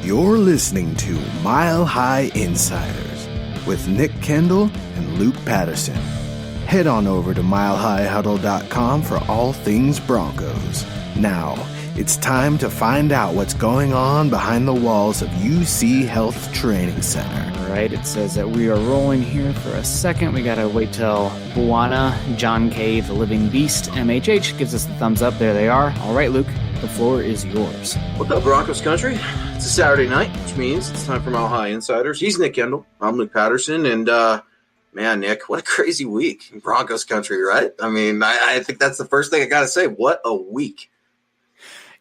You're listening to Mile High Insiders with Nick Kendell and Luke Patterson. Head on over to milehighhuddle.com for all things Broncos. Now, it's time to find out what's going on behind the walls of UC Health Training Center. All right, it says that we are rolling here for a second. We got to wait till Buana, John K, the Living Beast, MHH gives us the thumbs up. There they are. All right, Luke, the floor is yours. What's up, Broncos country? It's a Saturday night, which means it's time for Mile High Insiders. He's Nick Kendell. I'm Luke Patterson. And, man, Nick, what a crazy week in Broncos country, right? I mean, I think that's the first thing I got to say. What a week.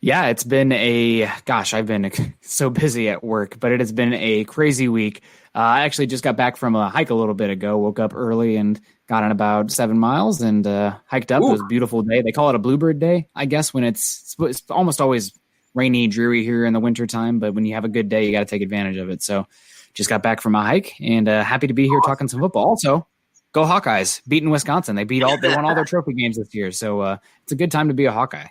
Yeah, it's been I've been so busy at work, but it has been a crazy week. I actually just got back from a hike a little bit ago, woke up early and got on about 7 miles and hiked up. Ooh. It was a beautiful day. They call it a bluebird day, I guess, when it's almost always rainy, dreary here in the wintertime, but when you have a good day, you got to take advantage of it. So just got back from a hike and happy to be here talking some football. Also, go Hawkeyes, beating Wisconsin. They won all their trophy games this year. So it's a good time to be a Hawkeye.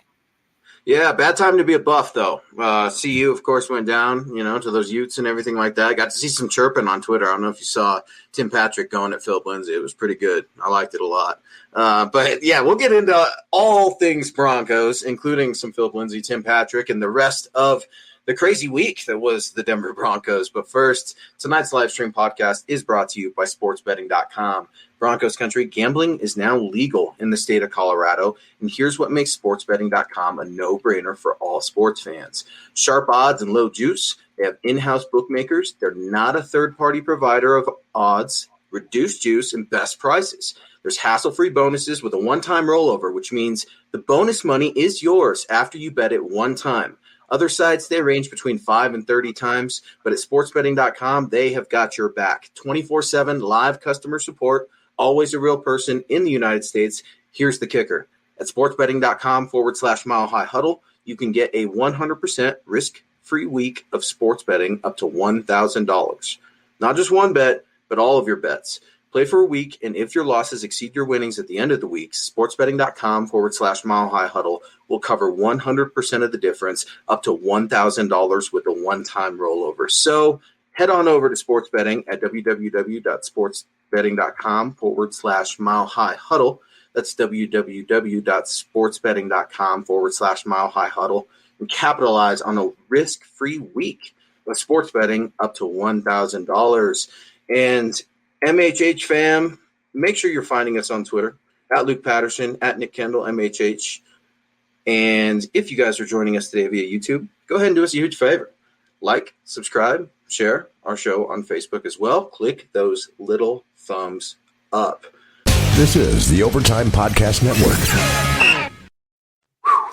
Yeah, bad time to be a Buff, though. CU, of course, went down, to those Utes and everything like that. I got to see some chirping on Twitter. I don't know if you saw Tim Patrick going at Philip Lindsay. It was pretty good. I liked it a lot. But, yeah, we'll get into all things Broncos, including some Philip Lindsay, Tim Patrick, and the rest of the crazy week that was the Denver Broncos. But first, tonight's live stream podcast is brought to you by sportsbetting.com. Broncos country, gambling is now legal in the state of Colorado, and here's what makes sportsbetting.com a no-brainer for all sports fans. Sharp odds and low juice. They have in-house bookmakers. They're not a third-party provider of odds, reduced juice, and best prices. There's hassle-free bonuses with a one-time rollover, which means the bonus money is yours after you bet it one time. Other sites, they range between 5 and 30 times, but at sportsbetting.com, they have got your back. 24/7 live customer support, always a real person in the United States. Here's the kicker. At sportsbetting.com/Mile High Huddle, you can get a 100% risk-free week of sports betting up to $1,000. Not just one bet, but all of your bets. Play for a week, and if your losses exceed your winnings at the end of the week, sportsbetting.com/Mile High Huddle will cover 100% of the difference up to $1,000 with a one-time rollover. So head on over to sports betting at www.sportsbetting.com/Mile High Huddle. That's www.sportsbetting.com/Mile High Huddle and capitalize on a risk-free week of sports betting up to $1,000. And MHH fam, make sure you're finding us on Twitter at Luke Patterson, at Nick Kendell, MHH. And if you guys are joining us today via YouTube, go ahead and do us a huge favor. Like, subscribe, share our show on Facebook as well. Click those little thumbs up. This is the Overtime Podcast Network.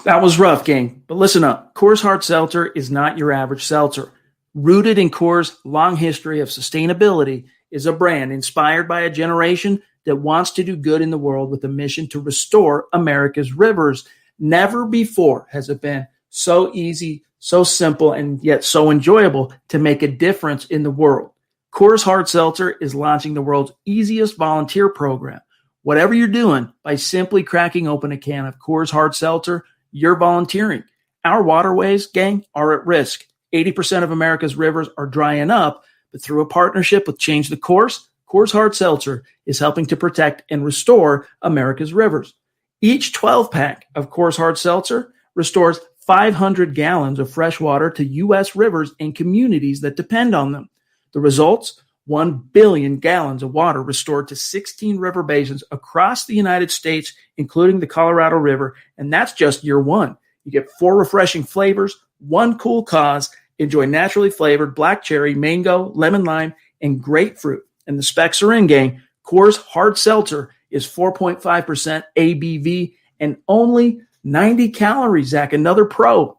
That was rough, gang. But listen up. Coors Hard Seltzer is not your average seltzer. Rooted in Coors' long history of sustainability is a brand inspired by a generation that wants to do good in the world with a mission to restore America's rivers. Never before has it been so easy, so simple, and yet so enjoyable to make a difference in the world. Coors Hard Seltzer is launching the world's easiest volunteer program. Whatever you're doing, by simply cracking open a can of Coors Hard Seltzer, you're volunteering. Our waterways, gang, are at risk. 80% of America's rivers are drying up, but through a partnership with Change the Course, Coors Hard Seltzer is helping to protect and restore America's rivers. Each 12-pack of Coors Hard Seltzer restores 500 gallons of fresh water to U.S. rivers and communities that depend on them. The results? 1 billion gallons of water restored to 16 river basins across the United States, including the Colorado River, and that's just year one. You get 4 refreshing flavors, 1 cool cause. Enjoy naturally flavored black cherry, mango, lemon lime, and grapefruit. And the specs are in, gang. Coors Hard Seltzer is 4.5% ABV and only 90 calories, Zach. Another pro.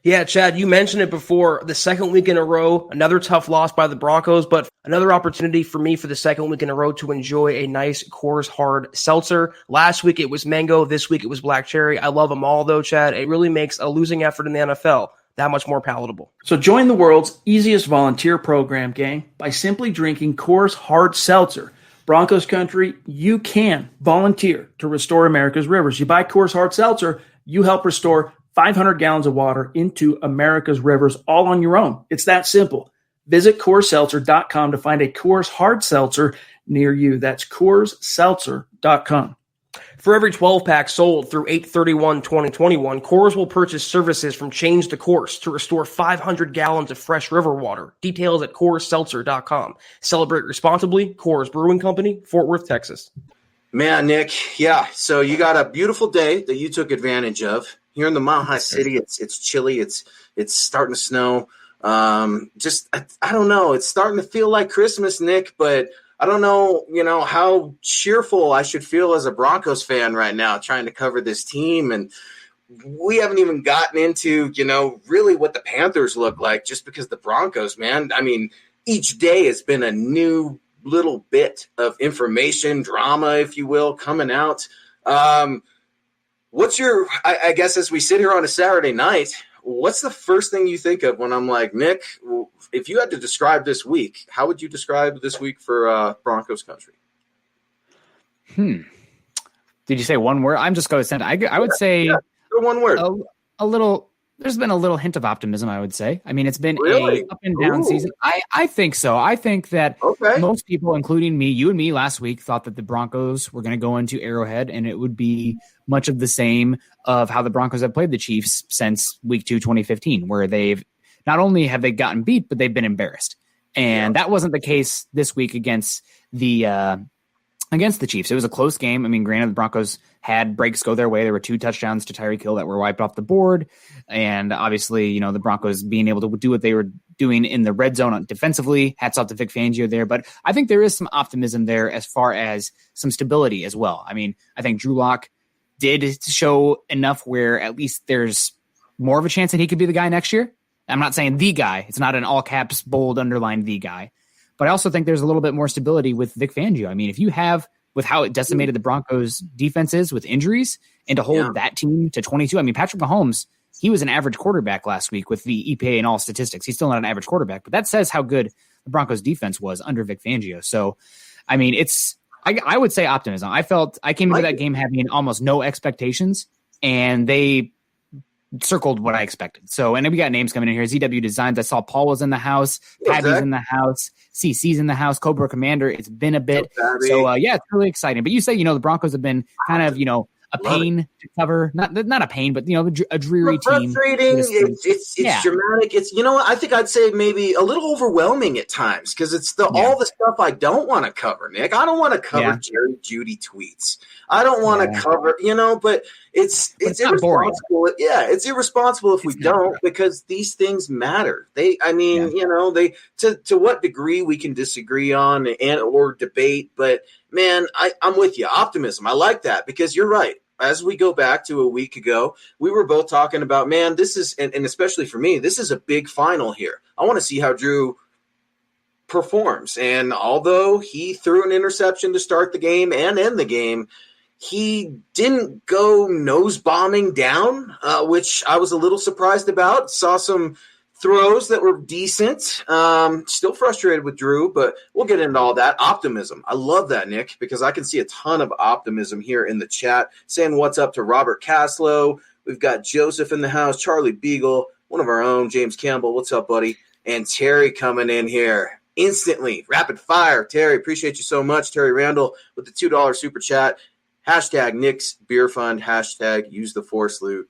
Yeah, Chad, you mentioned it before. The second week in a row, another tough loss by the Broncos, but another opportunity for me for the second week in a row to enjoy a nice Coors Hard Seltzer. Last week it was mango. This week it was black cherry. I love them all, though, Chad. It really makes a losing effort in the NFL that much more palatable. So join the world's easiest volunteer program, gang, by simply drinking Coors Hard Seltzer. Broncos country, you can volunteer to restore America's rivers. You buy Coors Hard Seltzer, you help restore 500 gallons of water into America's rivers all on your own. It's that simple. Visit CoorsSeltzer.com to find a Coors Hard Seltzer near you. That's CoorsSeltzer.com. For every 12-pack sold through 8/31/2021, Coors will purchase services from Change the Course to restore 500 gallons of fresh river water. Details at CoorsSeltzer.com. Celebrate responsibly. Coors Brewing Company, Fort Worth, Texas. Man, Nick, yeah. So you got a beautiful day that you took advantage of. Here in the Mile High City, it's chilly. It's starting to snow. I don't know. It's starting to feel like Christmas, Nick, but I don't know, how cheerful I should feel as a Broncos fan right now trying to cover this team. And we haven't even gotten into, really what the Panthers look like just because the Broncos, man. I mean, each day has been a new little bit of information, drama, if you will, coming out. What's your, I guess as we sit here on a Saturday night, what's the first thing you think of when I'm like, Nick, if you had to describe this week, how would you describe this week for Broncos country? Did you say one word? I'm just going to send. I would say one word. A little. There's been a little hint of optimism, I would say. I mean, it's been a up and down season. I think so. I think that most people, including me, you and me last week, thought that the Broncos were going to go into Arrowhead and it would be much of the same of how the Broncos have played the Chiefs since week 2, 2015, where they've not only have they gotten beat, but they've been embarrassed. And that wasn't the case this week against the Chiefs. It was a close game. I mean, granted, the Broncos had breaks go their way. There were 2 touchdowns to Tyreek Hill that were wiped off the board. And obviously, the Broncos being able to do what they were doing in the red zone defensively, hats off to Vic Fangio there. But I think there is some optimism there as far as some stability as well. I mean, I think Drew Lock did show enough where at least there's more of a chance that he could be the guy next year. I'm not saying the guy. It's not an all caps, bold, underlined the guy. But I also think there's a little bit more stability with Vic Fangio. I mean, if you have, with how it decimated the Broncos defenses with injuries and to hold that team to 22, I mean, Patrick Mahomes, he was an average quarterback last week with the EPA and all statistics. He's still not an average quarterback, but that says how good the Broncos defense was under Vic Fangio. So, I mean, I would say optimism. I came into that game having almost no expectations, and they circled what I expected. So, and then we got names coming in here. ZW Designs. I saw Paul was in the house. Patty's in the house. CC's in the house. Cobra Commander. It's been a bit. So, it's really exciting. But you say, the Broncos have been kind of, a pain to cover. Not a pain, but, a dreary team. Frustrating. It's dramatic. It's, I think I'd say maybe a little overwhelming at times because it's all the stuff I don't want to cover, Nick. I don't want to cover Jerry Jeudy tweets. I don't want to cover, but it's irresponsible. It's irresponsible if we don't because these things matter. To what degree we can disagree on and or debate, but man, I'm with you. Optimism. I like that because you're right. As we go back to a week ago, we were both talking about, man, this is, and especially for me, this is a big final here. I want to see how Drew performs. And although he threw an interception to start the game and end the game, he didn't go nose bombing down, which I was a little surprised about. Saw some throws that were decent. Still frustrated with Drew, but we'll get into all that. Optimism. I love that, Nick, because I can see a ton of optimism here in the chat. Saying what's up to Robert Caslow. We've got Joseph in the house, Charlie Beagle, one of our own, James Campbell. What's up, buddy? And Terry coming in here instantly. Rapid fire. Terry, appreciate you so much. Terry Randall with the $2 super chat. Hashtag Nick's Beer Fund. Hashtag Use the Force, Luke.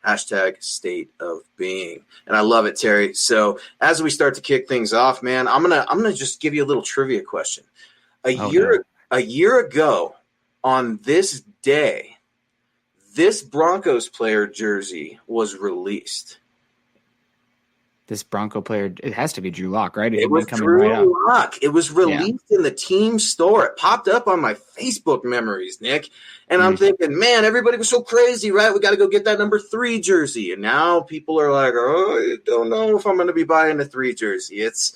Hashtag State of Being. And I love it, Terry. So as we start to kick things off, man, I'm gonna just give you a little trivia question. A year ago on this day, this Broncos player jersey was released. This Bronco player, it has to be Drew Lock, right? It was Drew Lock. It was released in the team store. It popped up on my Facebook memories, Nick. And I'm thinking, man, everybody was so crazy, right? We got to go get that number 3 jersey. And now people are like, oh, I don't know if I'm going to be buying a 3 jersey. It's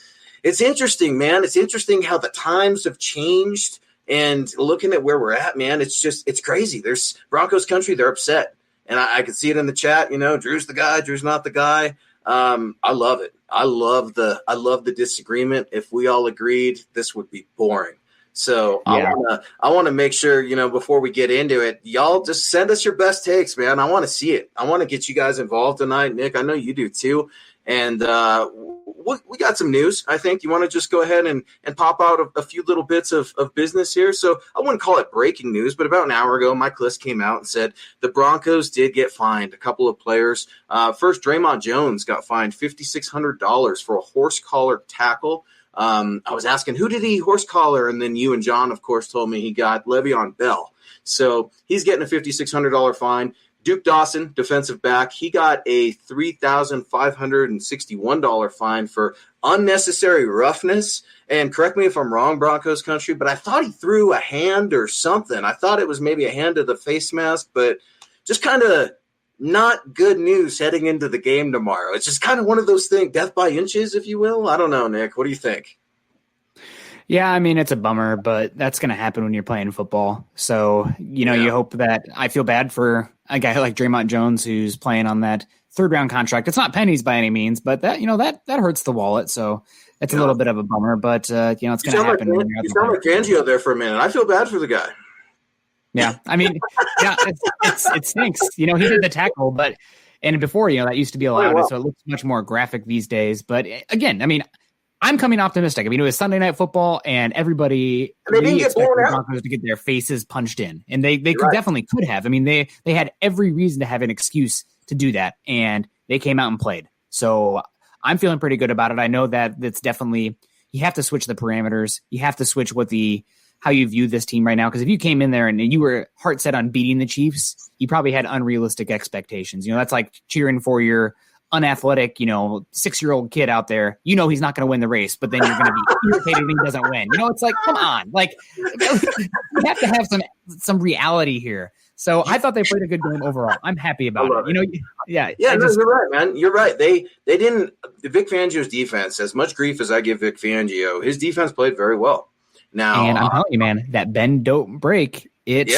interesting, man. It's interesting how the times have changed. And looking at where we're at, man, it's crazy. There's Broncos country. They're upset. And I can see it in the chat. Drew's the guy. Drew's not the guy. I love it. I love the disagreement. If we all agreed, this would be boring. So Yeah. I want to make sure, before we get into it, y'all just send us your best takes, man. I want to see it. I want to get you guys involved tonight. Nick, I know you do too. And we got some news. I think you want to just go ahead and pop out a few little bits of business here. So I wouldn't call it breaking news, but about an hour ago, Mike Liss came out and said the Broncos did get fined. A couple of players. First, Draymond Jones got fined $5,600 for a horse collar tackle. I was asking, who did he horse collar? And then you and John, of course, told me he got Le'Veon Bell. So he's getting a $5,600 fine. Duke Dawson, defensive back, he got a $3,561 fine for unnecessary roughness. And correct me if I'm wrong, Broncos country, but I thought he threw a hand or something. I thought it was maybe a hand to the face mask, but just kind of not good news heading into the game tomorrow. It's just kind of one of those things, death by inches, if you will. I don't know, Nick. What do you think? Yeah, I mean, it's a bummer, but that's going to happen when you're playing football. So, you hope that I feel bad for a guy like Draymond Jones who's playing on that third-round contract. It's not pennies by any means, but that hurts the wallet. So it's a little bit of a bummer, but, it's going to happen. You sound like Fangio there for a minute. I feel bad for the guy. Yeah, I mean, it stinks. He did the tackle, and before, that used to be allowed, so it looks much more graphic these days. But again, I mean, I'm coming optimistic. I mean, it was Sunday Night Football, and everybody really expected the Broncos to get their faces punched in, and they definitely could have. I mean, they had every reason to have an excuse to do that, and they came out and played. So I'm feeling pretty good about it. I know that it's definitely you have to switch the parameters. You have to switch how you view this team right now, because if you came in there and you were heart set on beating the Chiefs, you probably had unrealistic expectations. That's like cheering for your unathletic, 6-year-old kid out there. He's not going to win the race, but then you're going to be irritated when he doesn't win. It's like, come on, like you have to have some reality here. So I thought they played a good game overall. I'm happy about it. You're right, man. You're right. They didn't. Vic Fangio's defense, as much grief as I give Vic Fangio, his defense played very well. Now, and I'm telling you, man, that bend don't break. It's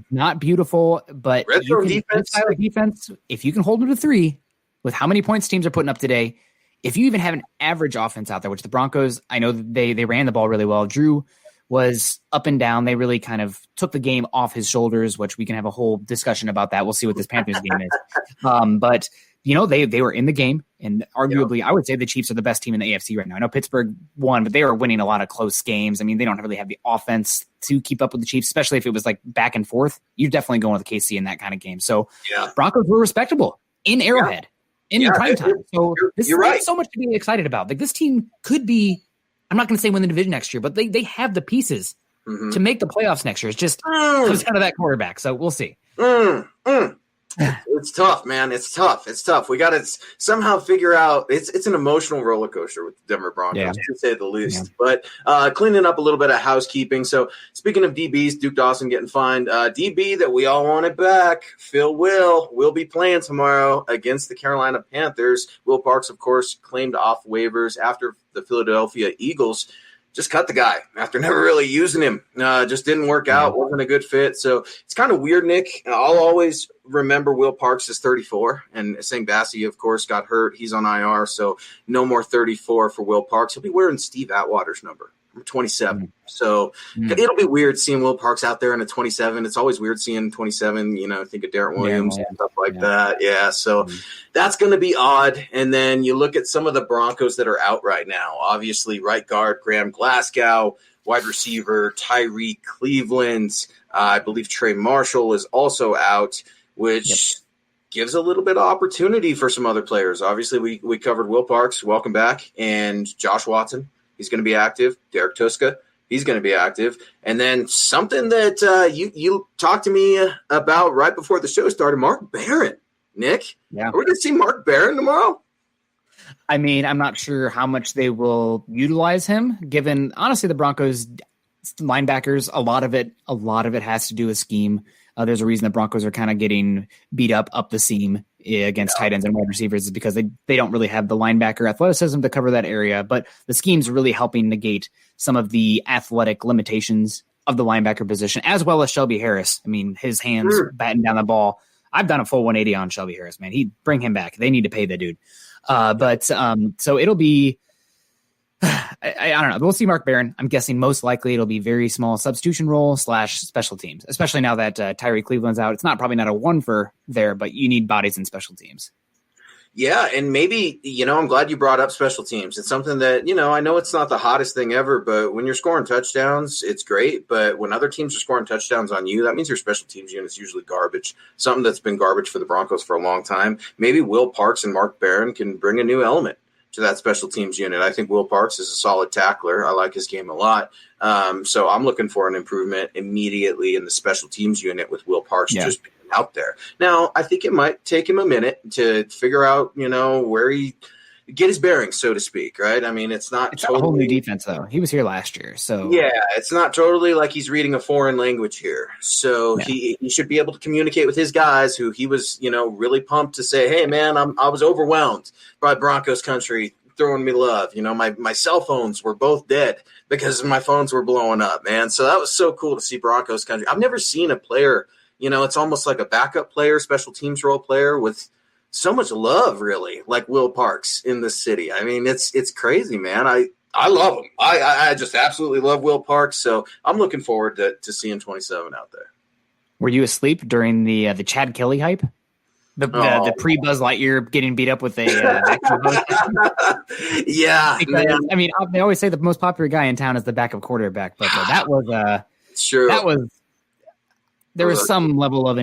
not beautiful, but defense. If you can hold them to 3, with how many points teams are putting up today, if you even have an average offense out there, which the Broncos, I know they ran the ball really well. Drew was up and down. They really kind of took the game off his shoulders, which we can have a whole discussion about that. We'll see what this Panthers game is. But they were in the game, and arguably, I would say the Chiefs are the best team in the AFC right now. I know Pittsburgh won, but they were winning a lot of close games. I mean, they don't really have the offense to keep up with the Chiefs, especially if it was like back and forth. You're definitely going with KC in that kind of game. So Broncos were respectable in Arrowhead in prime time. So this is so much to be excited about. Like, this team could be, I'm not going to say win the division next year, but they have the pieces to make the playoffs next year. It's just comes down to that quarterback. So we'll see. It's tough, man. It's tough. We got to somehow figure out. It's an emotional roller coaster with the Denver Broncos, to say the least. Yeah. But cleaning up a little bit of housekeeping. So speaking of DBs, Duke Dawson getting fined. DB that we all wanted back, Phil will be playing tomorrow against the Carolina Panthers. Will Parks, of course, claimed off waivers after the Philadelphia Eagles just cut the guy after never really using him. Just didn't work out. Wasn't a good fit. So it's kind of weird, Nick. I'll always remember Will Parks is 34, and Sang Bassey, of course, got hurt. He's on IR, so no more 34 for Will Parks. He'll be wearing Steve Atwater's number 27. So it'll be weird seeing Will Parks out there in a 27. It's always weird seeing 27, think of Darren Williams and stuff like that. Yeah, so that's going to be odd. And then you look at some of the Broncos that are out right now. Obviously, right guard Graham Glasgow, wide receiver Tyree Cleveland. I believe Trey Marshall is also out, which gives a little bit of opportunity for some other players. Obviously, we covered Will Parks, welcome back, and Josh Watson. He's going to be active. Derek Tuska, he's going to be active. And then something that you talked to me about right before the show started, Mark Barron. Nick, are we going to see Mark Barron tomorrow? I mean, I'm not sure how much they will utilize him, given, honestly, the Broncos linebackers, a lot of it has to do with scheme. There's a reason the Broncos are kind of getting beat up the seam against tight ends and wide receivers, is because they don't really have the linebacker athleticism to cover that area. But the scheme's really helping negate some of the athletic limitations of the linebacker position, as well as Shelby Harris. I mean, his hands batting down the ball. I've done a full 180 on Shelby Harris, man. He'd bring him back. They need to pay the dude. So it'll be I don't know. We'll see Mark Barron. I'm guessing most likely it'll be very small substitution role / special teams, especially now that Tyree Cleveland's out. It's probably not a one for there, but you need bodies in special teams. Yeah, and maybe, I'm glad you brought up special teams. It's something that, I know it's not the hottest thing ever, but when you're scoring touchdowns, it's great. But when other teams are scoring touchdowns on you, that means your special teams unit's usually garbage, something that's been garbage for the Broncos for a long time. Maybe Will Parks and Mark Barron can bring a new element to that special teams unit. I think Will Parks is a solid tackler. I like his game a lot. So I'm looking for an improvement immediately in the special teams unit with Will Parks just being out there. Now, I think it might take him a minute to figure out, where he get his bearings, so to speak, right? I mean, it's totally a whole new defense, though. He was here last year, so yeah, it's not totally like he's reading a foreign language here. So he should be able to communicate with his guys, who he was, really pumped to say, "Hey, man, I was overwhelmed by Broncos country throwing me love. My cell phones were both dead because my phones were blowing up, man." So that was so cool to see Broncos country. I've never seen a player. It's almost like a backup player, special teams role player with so much love, really, like Will Parks in this city. I mean, it's crazy, man. I love him. I just absolutely love Will Parks. So I'm looking forward to seeing 27 out there. Were you asleep during the Chad Kelly hype? The pre-Buzz Lightyear getting beat up with a vacuum hose? Yeah. Because, I mean, they always say the most popular guy in town is the backup quarterback, but that was sure. There was some level of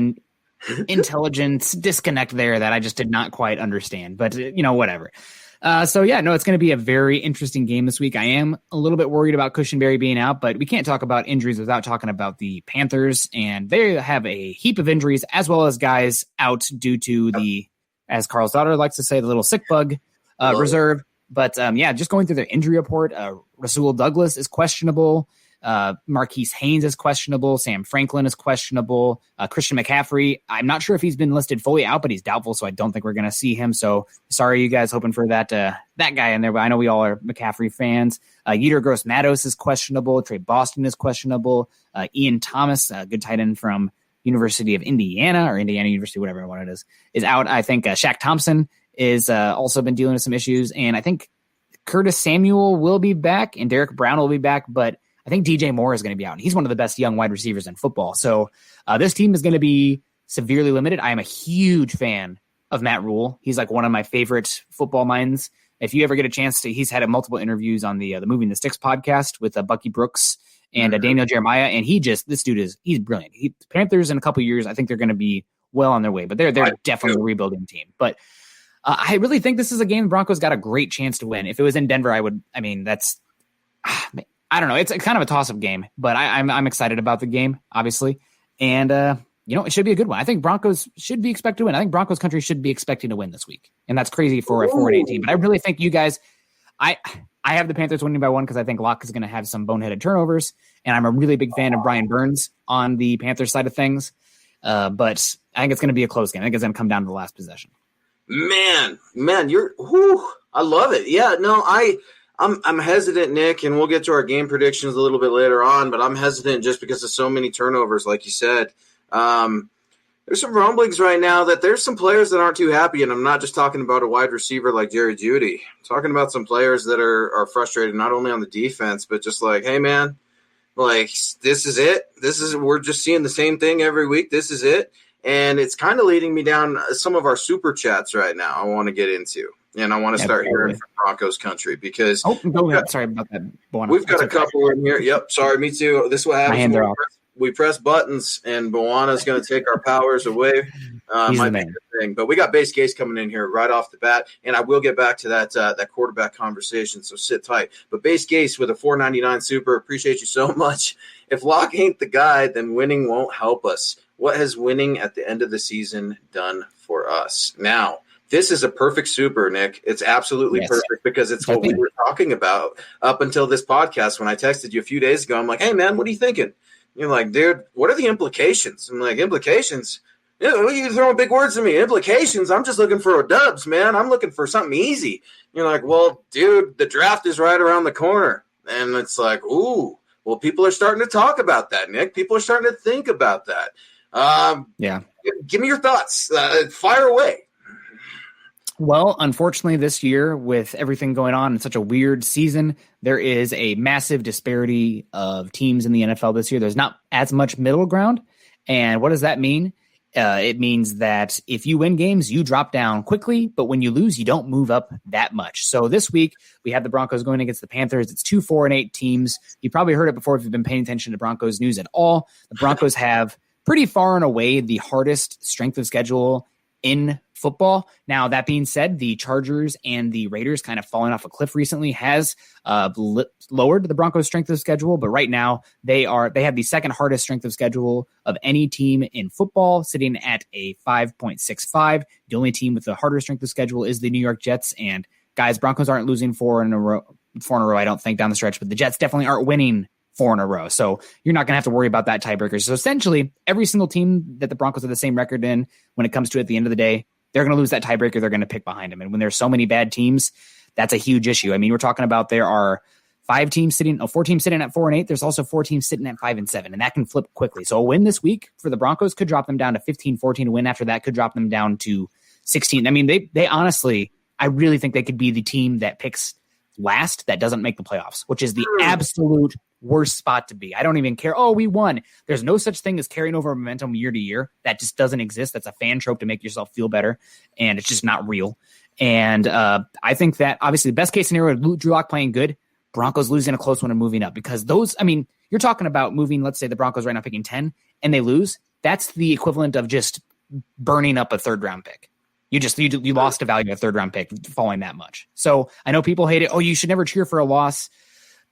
intelligence disconnect there that I just did not quite understand, but whatever. It's going to be a very interesting game this week. I am a little bit worried about Cushenberry being out, but we can't talk about injuries without talking about the Panthers, and they have a heap of injuries as well as guys out due to the, as Carl's daughter likes to say, the little sick bug reserve. But just going through their injury report, Rasul Douglas is questionable. Marquise Haynes is questionable. Sam Franklin is questionable. Christian McCaffrey, I'm not sure if he's been listed fully out, but he's doubtful, so I don't think we're going to see him. So sorry, you guys, hoping for that guy in there, but I know we all are McCaffrey fans. Yetur Gross-Matos is questionable. Trey Boston is questionable. Ian Thomas, a good tight end from University of Indiana or Indiana University, whatever one it is out. I think Shaq Thompson is also been dealing with some issues, and I think Curtis Samuel will be back and Derek Brown will be back, but I think DJ Moore is going to be out. And he's one of the best young wide receivers in football. So this team is going to be severely limited. I am a huge fan of Matt Rule. He's like one of my favorite football minds. If you ever get a chance to, he's had multiple interviews on the Moving the Sticks podcast with Bucky Brooks and Daniel Jeremiah. And this dude he's brilliant. Panthers in a couple of years, I think they're going to be well on their way, but they're definitely a rebuilding team. But I really think this is a game the Broncos got a great chance to win. If it was in Denver, I don't know. It's kind of a toss-up game, but I'm excited about the game, obviously. And, it should be a good one. I think Broncos should be expected to win. I think Broncos country should be expecting to win this week. And that's crazy for a 4-8 team. But I really think you guys I have the Panthers winning by 1 because I think Locke is going to have some boneheaded turnovers. And I'm a really big fan of Brian Burns on the Panthers side of things. But I think it's going to be a close game. I think it's going to come down to the last possession. Man, I love it. Yeah, no, I'm hesitant, Nick, and we'll get to our game predictions a little bit later on, but I'm hesitant just because of so many turnovers, like you said. There's some rumblings right now that there's some players that aren't too happy, and I'm not just talking about a wide receiver like Jerry Jeudy. I'm talking about some players that are frustrated not only on the defense, but just like, hey, man, like, this is it. We're just seeing the same thing every week. This is it. And it's kind of leading me down some of our super chats right now I want to get into. And I want to start hearing from Broncos country because go ahead. Sorry about that. We've got a couple in here. Yep. Sorry, me too. This is what happens when we press buttons and Boana's going to take our powers away. Might be a good thing. But we got base case coming in here right off the bat. And I will get back to that quarterback conversation. So sit tight. But base case with a $4.99 super. Appreciate you so much. If Locke ain't the guy, then winning won't help us. What has winning at the end of the season done for us? Now, this is a perfect super, Nick. It's absolutely perfect because it's what we were talking about up until this podcast. When I texted you a few days ago, I'm like, hey, man, what are you thinking? You're like, dude, what are the implications? I'm like, implications? You're throwing big words at me. Implications? I'm just looking for a dubs, man. I'm looking for something easy. You're like, well, dude, the draft is right around the corner. And it's like, ooh, well, people are starting to talk about that, Nick. People are starting to think about that. Give me your thoughts. Fire away. Well, unfortunately, this year, with everything going on in such a weird season, there is a massive disparity of teams in the NFL this year. There's not as much middle ground. And what does that mean? It means that if you win games, you drop down quickly, but when you lose, you don't move up that much. So this week, we have the Broncos going against the Panthers. It's 2 4-8 teams. You probably heard it before if you've been paying attention to Broncos news at all. The Broncos have pretty far and away the hardest strength of schedule in football. Now, that being said, the Chargers and the Raiders kind of falling off a cliff recently has lowered the Broncos' strength of schedule, but right now they have the second hardest strength of schedule of any team in football, sitting at a 5.65. The only team with the harder strength of schedule is the New York Jets. And guys, Broncos aren't losing four in a row, I don't think, down the stretch, but the Jets definitely aren't winning 4 in a row. So you're not going to have to worry about that tiebreaker. So essentially, every single team that the Broncos have the same record in, when it comes to it at the end of the day, they're going to lose that tiebreaker. They're going to pick behind them. And when there's so many bad teams, that's a huge issue. I mean, we're talking about there are 4 teams sitting at 4-8. There's also 4 teams sitting at 5-7, and that can flip quickly. So a win this week for the Broncos could drop them down to 15-14. A win after that could drop them down to 16. I mean, they honestly, I really think they could be the team that picks last that doesn't make the playoffs, which is the absolute worst spot to be. I don't even care. Oh, we won. There's no such thing as carrying over momentum year to year. That just doesn't exist. That's a fan trope to make yourself feel better, and it's just not real. And I think that obviously the best case scenario, Drew Lock playing good, Broncos losing a close one and moving up, because those, I mean, you're talking about moving, let's say the Broncos right now picking 10 and they lose. That's the equivalent of just burning up a third round pick. You lost a value of a third round pick falling that much. So I know people hate it. Oh, you should never cheer for a loss.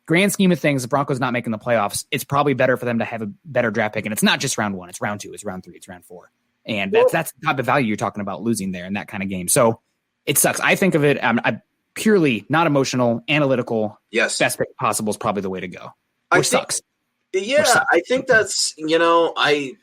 Grand scheme of things, the Broncos not making the playoffs, it's probably better for them to have a better draft pick. And it's not just round 1, it's round 2, it's round 3, it's round 4. And that's the type of value you're talking about losing there in that kind of game. So it sucks. I think of it, I'm purely not emotional, analytical. Yes. Best pick possible is probably the way to go. Sucks. Yeah, I think that's, the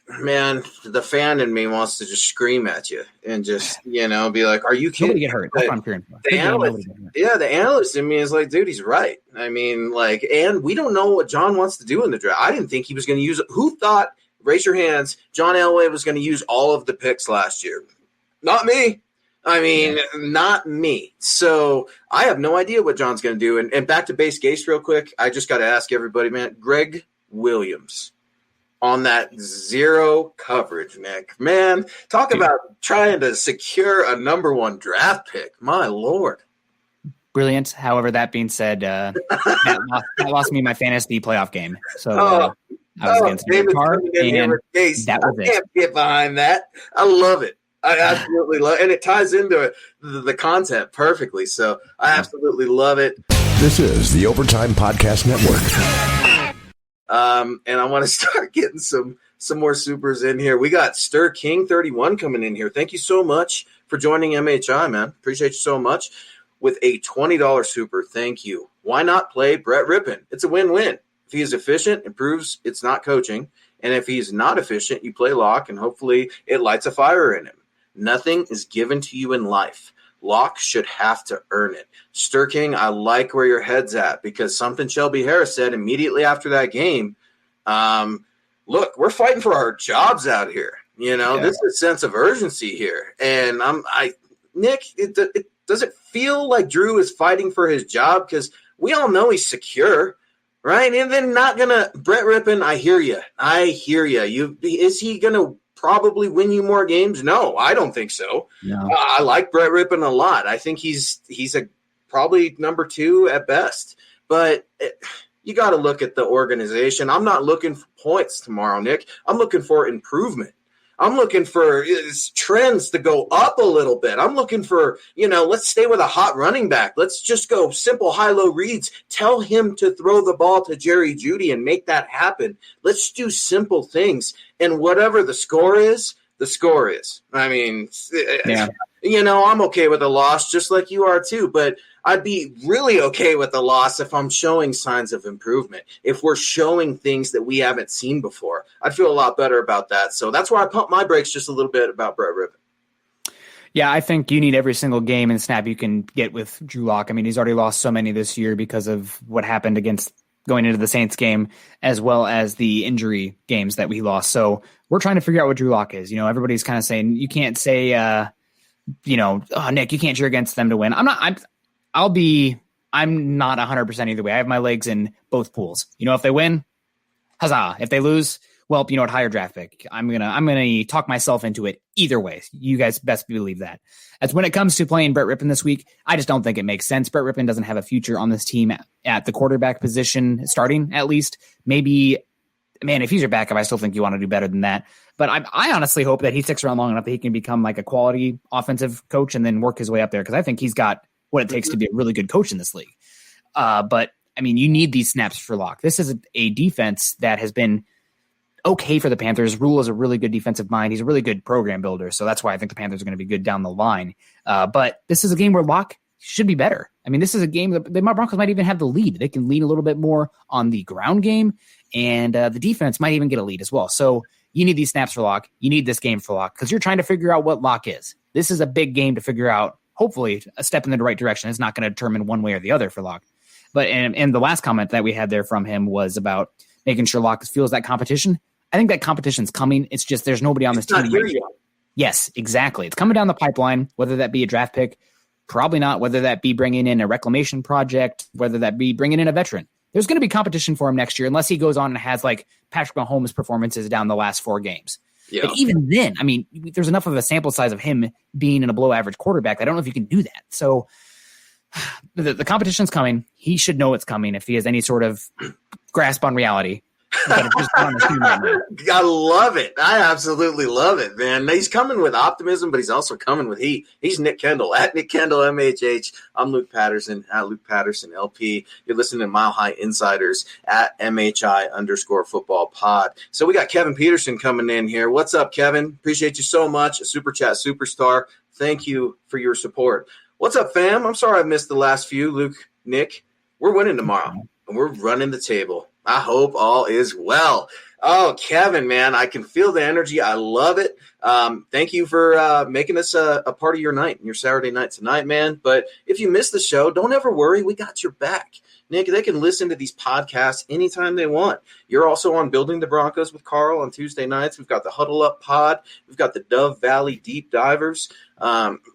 fan in me wants to just scream at you and just, be like, are you kidding? Nobody get hurt. That's what I'm hearing. The analyst in me is like, dude, he's right. I mean, and we don't know what John wants to do in the draft. I didn't think he was going to use it. Who thought, raise your hands, John Elway was going to use all of the picks last year? Not me. I mean, not me. So I have no idea what John's going to do. And back to base case real quick, I just got to ask everybody, man, Greg Williams on that zero coverage, Nick. Man, talk about trying to secure a number 1 draft pick. My Lord. Brilliant. However, that being said, that lost me my fantasy playoff game. So I was against David Carr, and that was it. I can't get behind that. I love it. I absolutely love it. And it ties into the content perfectly. So I absolutely love it. This is the Overtime Podcast Network. And I want to start getting some more supers in here. We got Stir King 31 coming in here. Thank you so much for joining MHI, man. Appreciate you so much. With a $20 super, thank you. Why not play Brett Rippon? It's a win-win. If he is efficient, it proves it's not coaching. And if he's not efficient, you play Lock, and hopefully it lights a fire in him. Nothing is given to you in life. Lock should have to earn it. Stir King, I like where your head's at, because something Shelby Harris said immediately after that game. Look, we're fighting for our jobs out here. This is a sense of urgency here. And Nick, does it feel like Drew is fighting for his job? Because we all know he's secure, right? And then not going to – Brett Rippon, I hear you. Is he going to probably win you more games? No, I don't think so. No. I like Brett Rippon a lot. I think he's probably number 2 at best. But you got to look at the organization. I'm not looking for points tomorrow, Nick. I'm looking for improvement. I'm looking for trends to go up a little bit. I'm looking for, let's stay with a hot running back. Let's just go simple high-low reads. Tell him to throw the ball to Jerry Jeudy and make that happen. Let's do simple things. And whatever the score is, the score is. I mean, I'm okay with a loss just like you are too, but I'd be really okay with the loss if I'm showing signs of improvement. If we're showing things that we haven't seen before, I'd feel a lot better about that. So that's why I pump my brakes just a little bit about Brett Rippon. Yeah, I think you need every single game and snap you can get with Drew Lock. I mean, he's already lost so many this year because of what happened against going into the Saints game, as well as the injury games that we lost. So we're trying to figure out what Drew Lock is. Everybody's kind of saying you can't say Nick, you can't cheer against them to win. I'm not 100% either way. I have my legs in both pools. If they win, huzzah. If they lose, well, higher draft pick. I'm gonna talk myself into it either way. You guys best believe that. As when it comes to playing Brett Rippon this week, I just don't think it makes sense. Brett Rippon doesn't have a future on this team at the quarterback position, starting at least. Maybe, man, if he's your backup, I still think you want to do better than that. But I honestly hope that he sticks around long enough that he can become like a quality offensive coach and then work his way up there, because I think he's got what it takes to be a really good coach in this league. But you need these snaps for Locke. This is a defense that has been okay for the Panthers. Rule is a really good defensive mind. He's a really good program builder. So that's why I think the Panthers are going to be good down the line. But this is a game where Locke should be better. This is a game that the Broncos might even have the lead. They can lean a little bit more on the ground game, and the defense might even get a lead as well. So you need these snaps for Locke. You need this game for Locke, because you're trying to figure out what Locke is. This is a big game to figure out. Hopefully a step in the right direction. It's not going to determine one way or the other for Locke. But and the last comment that we had there from him was about making sure Locke feels that competition. I think that competition's coming. It's just there's nobody on this team. Yes, exactly. It's coming down the pipeline, whether that be a draft pick, probably not, whether that be bringing in a reclamation project, whether that be bringing in a veteran. There's going to be competition for him next year, unless he goes on and has like Patrick Mahomes' performances down the last 4 games. Yeah. But even then, there's enough of a sample size of him being in a below average quarterback. I don't know if you can do that. So the competition's coming. He should know it's coming if he has any sort of grasp on reality. I love it. I absolutely love it, man. He's coming with optimism, but he's also coming with heat. He's Nick Kendell at Nick Kendell MHH. I'm Luke Patterson at Luke Patterson LP. You're listening to Mile High Insiders at MHI_football pod. So we got Kevin Peterson coming in here. What's up, Kevin? Appreciate you so much. A super chat superstar. Thank you for your support. What's up, fam? I'm sorry I missed the last few. Luke, Nick, we're winning tomorrow, and we're running the table. I hope all is well. Oh, Kevin, man, I can feel the energy. I love it. Thank you for making us a part of your night, your Saturday night tonight, man. But if you missed the show, don't ever worry. We got your back. Nick, they can listen to these podcasts anytime they want. You're also on Building the Broncos with Carl on Tuesday nights. We've got the Huddle Up Pod. We've got the Dove Valley Deep Divers.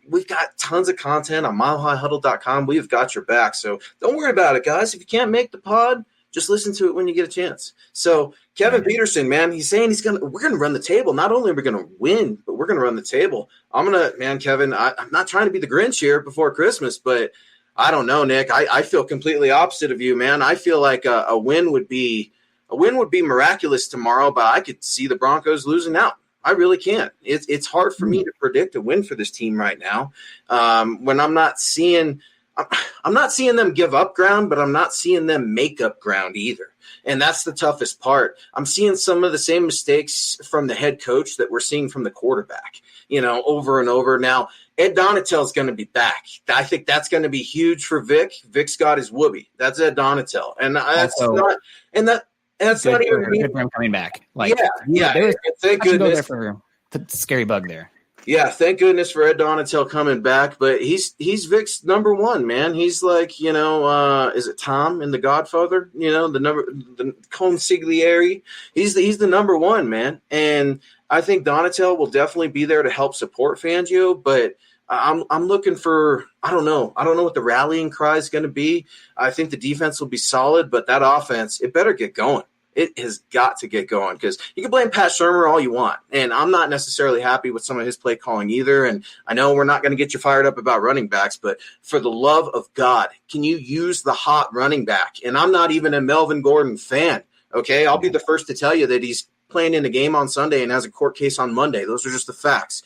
We've got tons of content on milehighhuddle.com. We've got your back. So don't worry about it, guys. If you can't make the pod, just listen to it when you get a chance. So Kevin Peterson, man, he's saying we're gonna run the table. Not only are we gonna win, but we're gonna run the table. Kevin, I'm not trying to be the Grinch here before Christmas, but I don't know, Nick. I feel completely opposite of you, man. I feel like a win would be miraculous tomorrow, but I could see the Broncos losing out. I really can't. It's hard for me to predict a win for this team right now. When I'm not seeing them give up ground, but I'm not seeing them make up ground either. And that's the toughest part. I'm seeing some of the same mistakes from the head coach that we're seeing from the quarterback, over and over. Now, Ed Donatell is going to be back. I think that's going to be huge for Vic. Vic's got his whoopee. That's Ed Donatell. And that's not even good for him coming back. Thank goodness for the scary bug there. Yeah, thank goodness for Ed Donatell coming back, but he's Vic's number one, man. He's like, is it Tom in The Godfather? The consigliere. He's the number one, man. And I think Donatell will definitely be there to help support Fangio, but I'm looking for, I don't know what the rallying cry is going to be. I think the defense will be solid, but that offense, it better get going. It has got to get going, because you can blame Pat Shurmur all you want, and I'm not necessarily happy with some of his play calling either. And I know we're not going to get you fired up about running backs, but for the love of God, can you use the hot running back? And I'm not even a Melvin Gordon fan, okay? I'll be the first to tell you that he's playing in a game on Sunday and has a court case on Monday. Those are just the facts.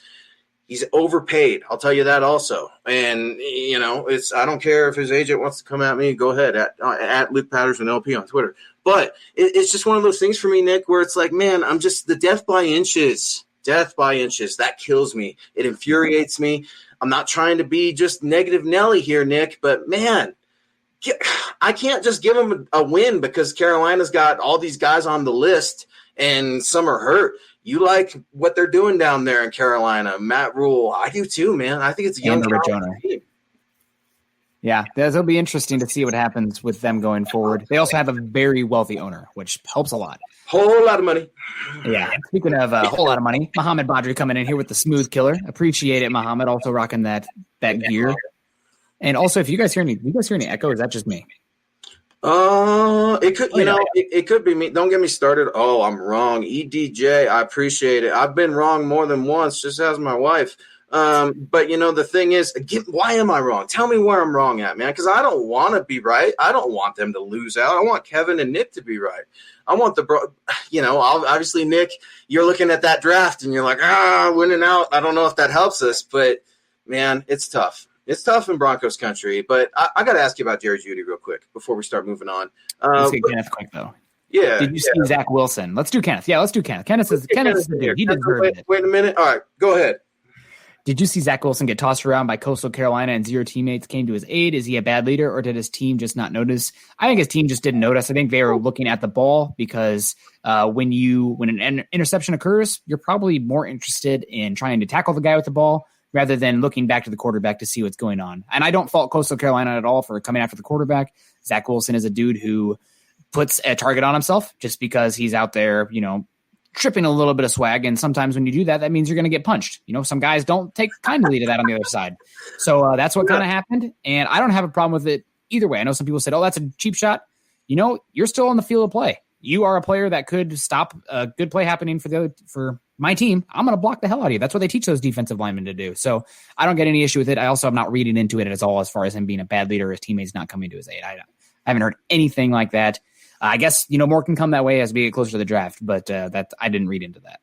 He's overpaid. I'll tell you that also. And, I don't care if his agent wants to come at me. Go ahead at Luke Patterson LP on Twitter. But it's just one of those things for me, Nick, where it's like, man, I'm just the death by inches. That kills me. It infuriates me. I'm not trying to be just negative Nelly here, Nick, but man, I can't just give him a win because Carolina's got all these guys on the list and some are hurt. You like what they're doing down there in Carolina, Matt Rule. I do too, man. I think it's a young team. Yeah, it'll be interesting to see what happens with them going forward. They also have a very wealthy owner, which helps a lot. Whole lot of money. Yeah. Speaking of a whole lot of money, Muhammad Badri coming in here with the smooth killer. Appreciate it, Muhammad. Also rocking that gear. And also, if you guys hear any echo, is that just me? It could, it could be me. Don't get me started. Oh, I'm wrong. EDJ, I appreciate it. I've been wrong more than once, just as my wife. But the thing is, again, why am I wrong? Tell me where I'm wrong at, man. Because I don't want to be right. I don't want them to lose out. I want Kevin and Nick to be right. I want obviously, Nick, you're looking at that draft and you're like, winning out. I don't know if that helps us, but man, it's tough. It's tough in Broncos country. But I got to ask you about Jerry Jeudy real quick before we start moving on. Let's get Kenneth quick though. Yeah. Did you see Zach Wilson? Let's do Kenneth. Yeah, let's do Kenneth. Kenneth is the dude. He deserved it. Wait a minute. All right, go ahead. Did you see Zach Wilson get tossed around by Coastal Carolina and 0 teammates came to his aid? Is he a bad leader or did his team just not notice? I think his team just didn't notice. I think they were looking at the ball because when an interception occurs, you're probably more interested in trying to tackle the guy with the ball rather than looking back to the quarterback to see what's going on. And I don't fault Coastal Carolina at all for coming after the quarterback. Zach Wilson is a dude who puts a target on himself just because he's out there, tripping a little bit of swag. And sometimes when you do that, that means you're going to get punched. Some guys don't take kindly to that on the other side. So that's what kind of happened. And I don't have a problem with it either way. I know some people said, oh, that's a cheap shot. You're still on the field of play. You are a player that could stop a good play happening for my team. I'm going to block the hell out of you. That's what they teach those defensive linemen to do. So I don't get any issue with it. I also am not reading into it at all as far as him being a bad leader or his teammates not coming to his aid. I haven't heard anything like that. I guess, more can come that way as we get closer to the draft, but that I didn't read into that.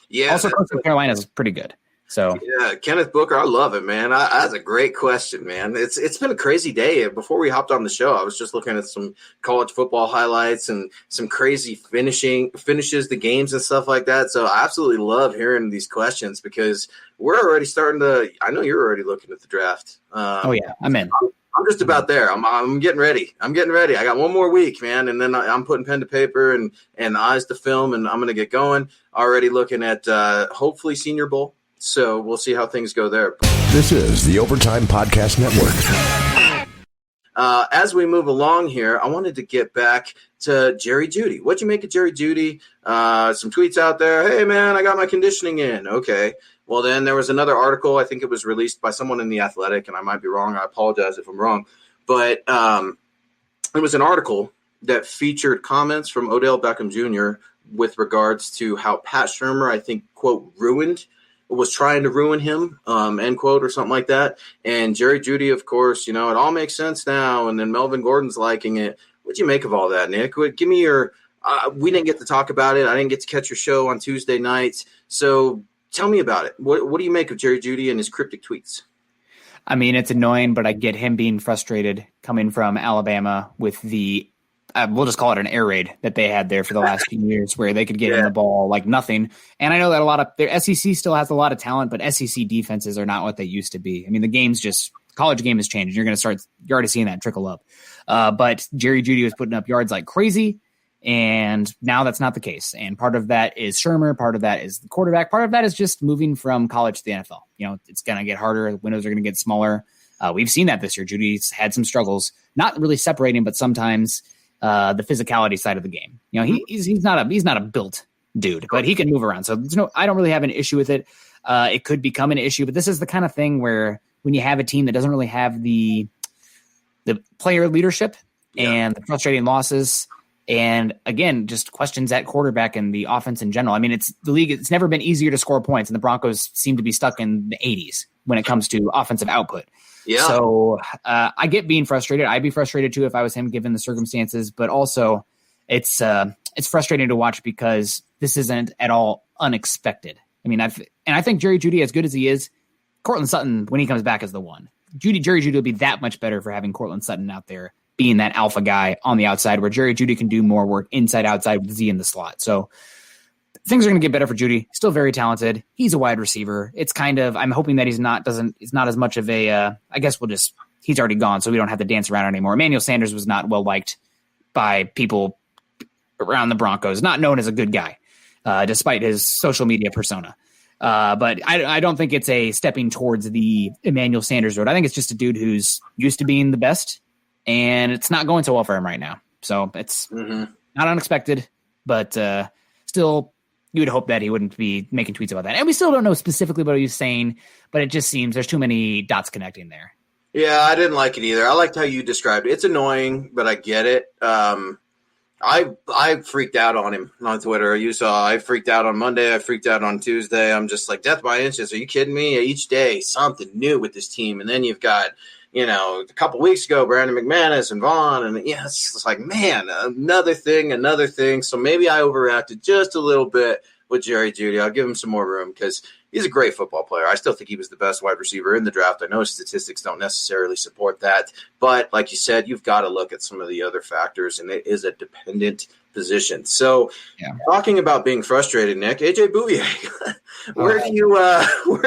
Yeah. Also, Coastal Carolina is pretty good. So yeah, Kenneth Booker, I love it, man. That's a great question, man. It's been a crazy day. Before we hopped on the show, I was just looking at some college football highlights and some crazy finishes, the games and stuff like that. So I absolutely love hearing these questions because we're already starting to. I know you're already looking at the draft. Oh yeah, I'm in. I'm just about there. I'm getting ready. I got one more week, man, and then I'm putting pen to paper and eyes to film, and I'm going to get going. Already looking at hopefully Senior Bowl. So we'll see how things go there. This is the Overtime Podcast Network. As we move along here, I wanted to get back to Jerry Jeudy. What'd you make of Jerry Jeudy? Some tweets out there. Hey, man, I got my conditioning in. Okay. Well, then there was another article. I think it was released by someone in The Athletic, and I might be wrong. I apologize if I'm wrong. But it was an article that featured comments from Odell Beckham Jr. with regards to how Pat Shurmur, I think, quote, was trying to ruin him, end quote, or something like that. And Jerry Jeudy, of course, it all makes sense now. And then Melvin Gordon's liking it. What'd you make of all that, Nick? Give me your we didn't get to talk about it. I didn't get to catch your show on Tuesday nights. So tell me about it. What do you make of Jerry Jeudy and his cryptic tweets? I mean, it's annoying, but I get him being frustrated coming from Alabama with the we'll just call it an air raid that they had there for the last few years where they could get in the ball like nothing. And I know that a lot of their SEC still has a lot of talent, but SEC defenses are not what they used to be. I mean, the college game has changed. You're already seeing that trickle up. But Jerry Jeudy was putting up yards like crazy. And now that's not the case. And part of that is Shurmur. Part of that is the quarterback. Part of that is just moving from college to the NFL. It's going to get harder. The windows are going to get smaller. We've seen that this year. Judy's had some struggles, not really separating, but sometimes the physicality side of the game. He's not a built dude, but he can move around. So I don't really have an issue with it. It could become an issue, but this is the kind of thing where when you have a team that doesn't really have the player leadership and the frustrating losses, and again, just questions at quarterback and the offense in general. I mean, it's the league. It's never been easier to score points, and the Broncos seem to be stuck in the 80s when it comes to offensive output. Yeah. So I get being frustrated. I'd be frustrated too if I was him, given the circumstances. But also, it's frustrating to watch because this isn't at all unexpected. I mean, I think Jerry Jeudy, as good as he is, Cortland Sutton, when he comes back, is the one. Jerry Jeudy will be that much better for having Cortland Sutton out there being that alpha guy on the outside, where Jerry Jeudy can do more work inside, outside with Z in the slot. So things are going to get better for Jeudy. Still very talented. He's a wide receiver. It's kind of, I'm hoping that he's not as much of a, I guess he's already gone, so we don't have to dance around anymore. Emmanuel Sanders was not well liked by people around the Broncos, not known as a good guy, despite his social media persona. But I don't think it's a stepping towards the Emmanuel Sanders road. I think it's just a dude who's used to being the best, and it's not going so well for him right now. So it's not unexpected, but still, you would hope that he wouldn't be making tweets about that. And we still don't know specifically what he's saying, but it just seems there's too many dots connecting there. Yeah, I didn't like it either. I liked how you described it. It's annoying, but I get it. I freaked out on him on Twitter. You saw I freaked out on Monday. I freaked out on Tuesday. I'm just like, death by inches. Are you kidding me? Each day, something new with this team. And then you've got, a couple weeks ago, Brandon McManus and Vaughn. And it's just like, man, another thing. So maybe I overreacted just a little bit with Jerry Jeudy. I'll give him some more room because he's a great football player. I still think he was the best wide receiver in the draft. I know his statistics don't necessarily support that. But like you said, you've got to look at some of the other factors, and it is a dependent position. So talking about being frustrated, Nick, AJ Bouye, where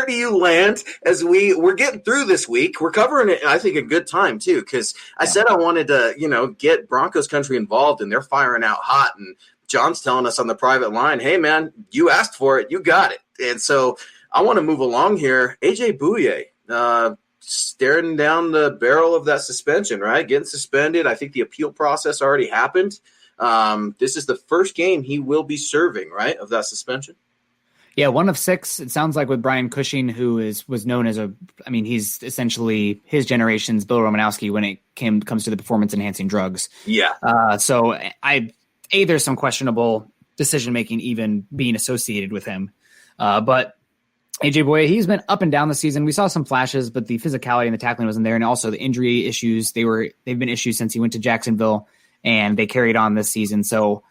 do you land as we're getting through this week? We're covering it, I think, a good time too, because I said I wanted to, get Broncos country involved, and they're firing out hot. And John's telling us on the private line, hey, man, you asked for it. You got it. And so I want to move along here. AJ Bouye, staring down the barrel of that suspension, right? Getting suspended. I think the appeal process already happened. This is the first game he will be serving, right, of that suspension? Yeah, 1 of 6. It sounds like with Brian Cushing, who was known as he's essentially his generation's Bill Romanowski when it comes to the performance-enhancing drugs. Yeah. So there's some questionable decision-making even being associated with him. But AJ Bouye, he's been up and down the season. We saw some flashes, but the physicality and the tackling wasn't there. And also the injury issues, they've been issues since he went to Jacksonville, and they carried on this season. So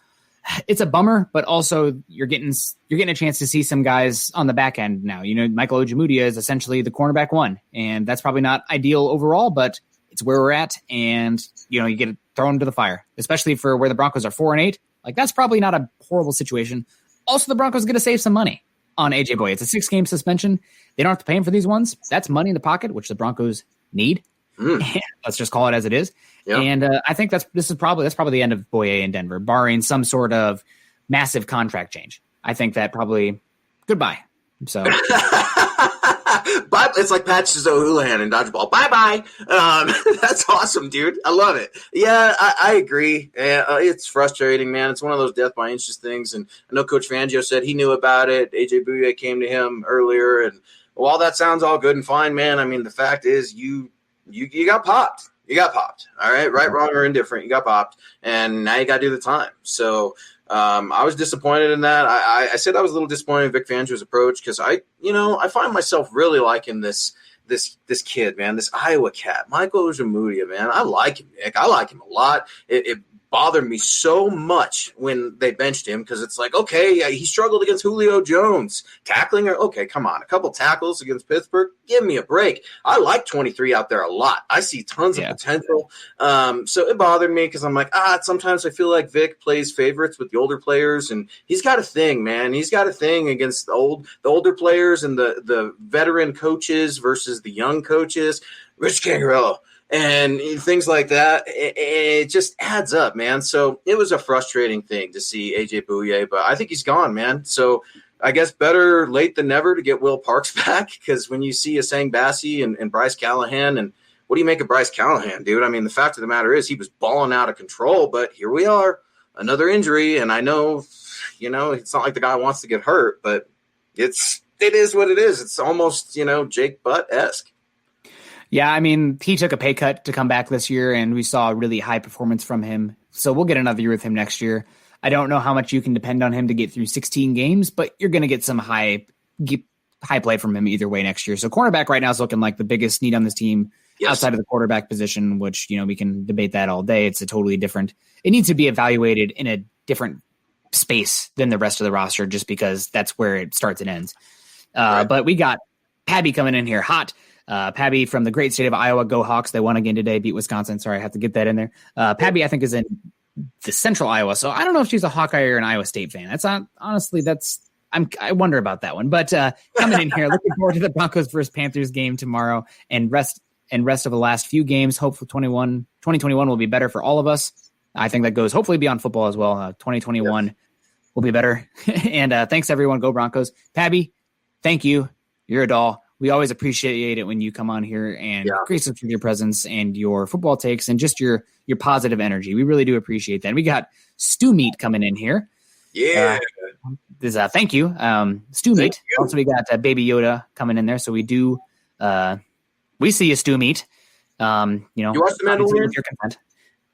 it's a bummer, but also you're getting a chance to see some guys on the back end now. Michael Ojemudia is essentially the cornerback 1, and that's probably not ideal overall, but it's where we're at. And, you get thrown into the fire, especially for where the Broncos are 4-8. Like, that's probably not a horrible situation. Also, the Broncos are going to save some money on AJ Bouye. It's a 6-game suspension. They don't have to pay him for these ones. That's money in the pocket, which the Broncos need. Let's just call it as it is. Yep. And I think that's probably the end of Bouye in Denver, barring some sort of massive contract change. I think that probably goodbye. So it's like Patches O'Houlihan in dodgeball. Bye-bye. That's awesome, dude. I love it. Yeah, I agree. It's frustrating, man. It's one of those death by inches things. And I know Coach Fangio said he knew about it. AJ Bouye came to him earlier. And while that sounds all good and fine, man, I mean, the fact is you got popped. You got popped. All right. Right, wrong, or indifferent. You got popped. And now you got to do the time. So I was disappointed in that. I said I was a little disappointed in Vic Fangio's approach because I find myself really liking this kid, man, this Iowa cat, Michael Ojemudia, man. I like him, Nick. I like him a lot. It bothered me so much when they benched him because it's like, okay, he struggled against Julio Jones. Tackling her, okay, come on. A couple tackles against Pittsburgh, give me a break. I like 23 out there a lot. I see tons of potential. So it bothered me because I'm like, sometimes I feel like Vic plays favorites with the older players, and he's got a thing, man. He's got a thing against the older players and the veteran coaches versus the young coaches. Rich Cangarello. And things like that, it just adds up, man. So it was a frustrating thing to see AJ Bouye, but I think he's gone, man. So I guess better late than never to get Will Parks back, because when you see Asang Bassi and Bryce Callahan, and what do you make of Bryce Callahan, dude? I mean, the fact of the matter is he was balling out of control, but here we are, another injury, and I know, it's not like the guy wants to get hurt, but it is what it is. It's almost, Jake Butt-esque. Yeah, I mean, he took a pay cut to come back this year, and we saw a really high performance from him. So we'll get another year with him next year. I don't know how much you can depend on him to get through 16 games, but you're going to get some high play from him either way next year. So cornerback right now is looking like the biggest need on this team outside of the quarterback position, which, we can debate that all day. It's a totally different – it needs to be evaluated in a different space than the rest of the roster just because that's where it starts and ends. Right. But we got Pabby coming in here hot. Pabby from the great state of Iowa, go Hawks. They won again today, beat Wisconsin. Sorry, I have to get that in there. Pabby, I think, is in the central Iowa, so I don't know if she's a Hawkeye or an Iowa State fan. That's not, honestly, I wonder about that one. But coming in here, looking forward to the Broncos versus Panthers game tomorrow and rest of the last few games. Hopefully 2021 will be better for all of us. I think that goes hopefully beyond football as well. 2021 will be better. And thanks, everyone. Go Broncos. Pabby, thank you. You're a doll. We always appreciate it when you come on here and grace us with your presence and your football takes and just your positive energy. We really do appreciate that. And we got Stew Meat coming in here. Yeah. Thank you, Stew Meat. Also, we got Baby Yoda coming in there. So we do. We see you, Stew Meat. You watch The Mandalorian? With your consent.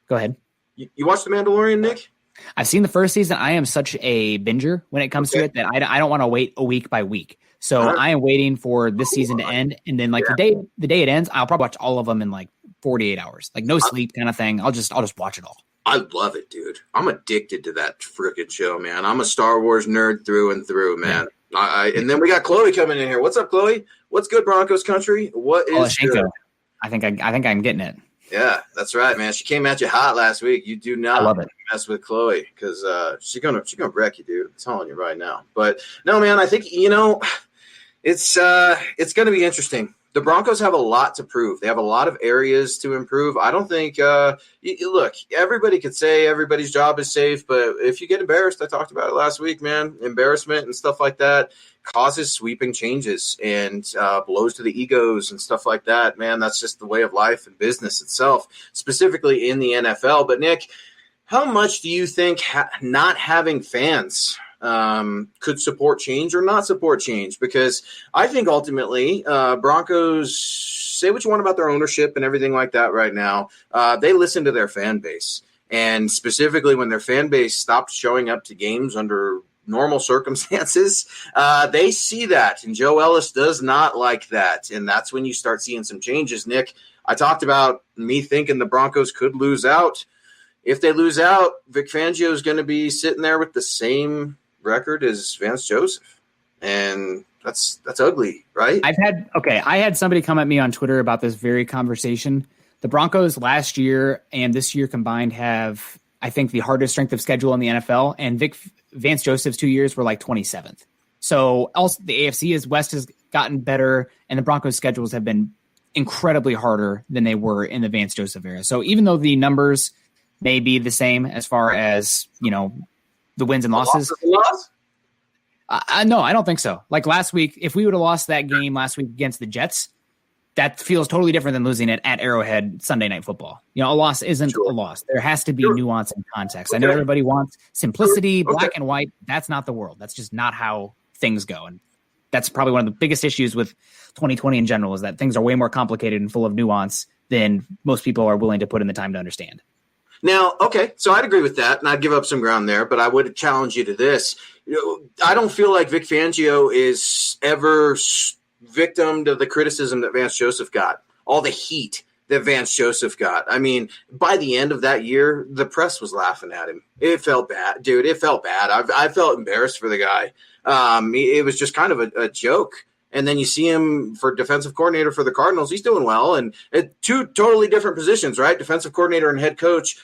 Go ahead. You watch The Mandalorian, Nick? I've seen the first season. I am such a binger when it comes to it that I don't want to wait a week by week. So I am waiting for this season to end, and then the day it ends, I'll probably watch all of them in 48 hours, no sleep kind of thing. I'll just watch it all. I love it, dude. I'm addicted to that freaking show, man. I'm a Star Wars nerd through and through, man. Yeah. And then we got Chloe coming in here. What's up, Chloe? What's good, Broncos country? What is good? I think I'm getting it. Yeah, that's right, man. She came at you hot last week. You do not mess with Chloe because she's gonna wreck you, dude. I'm telling you right now. But no, man, I think it's going to be interesting. The Broncos have a lot to prove. They have a lot of areas to improve. I don't think look, everybody could say everybody's job is safe, but if you get embarrassed, I talked about it last week, man, embarrassment and stuff like that causes sweeping changes and blows to the egos and stuff like that, man. That's just the way of life and business itself, specifically in the NFL. But Nick, how much do you think not having fans could support change or not support change? Because I think ultimately Broncos, say what you want about their ownership and everything like that right now, they listen to their fan base. And specifically when their fan base stopped showing up to games under normal circumstances, they see that. And Joe Ellis does not like that. And that's when you start seeing some changes. Nick, I talked about me thinking the Broncos could lose out. If they lose out, Vic Fangio is going to be sitting there with the same record as Vance Joseph, and that's ugly, right? I had somebody come at me on Twitter about this very conversation. The Broncos last year and this year combined have, I think, the hardest strength of schedule in the NFL, and Vance Joseph's 2 years were 27th. So also the AFC West has gotten better, and the Broncos' schedules have been incredibly harder than they were in the Vance Joseph era. So even though the numbers may be the same as far as the wins and losses. No, I don't think so. Last week, if we would have lost that game last week against the Jets, that feels totally different than losing it at Arrowhead Sunday Night Football. A loss isn't a loss. There has to be nuance and context. I know everybody wants simplicity, black and white. That's not the world. That's just not how things go. And that's probably one of the biggest issues with 2020 in general, is that things are way more complicated and full of nuance than most people are willing to put in the time to understand. Now, okay, so I'd agree with that, and I'd give up some ground there, but I would challenge you to this. I don't feel like Vic Fangio is ever victim to the criticism that Vance Joseph got, all the heat that Vance Joseph got. I mean, by the end of that year, the press was laughing at him. It felt bad, dude. It felt bad. I felt embarrassed for the guy. It was just kind of a joke. And then you see him for defensive coordinator for the Cardinals. He's doing well. And two totally different positions, right? Defensive coordinator and head coach.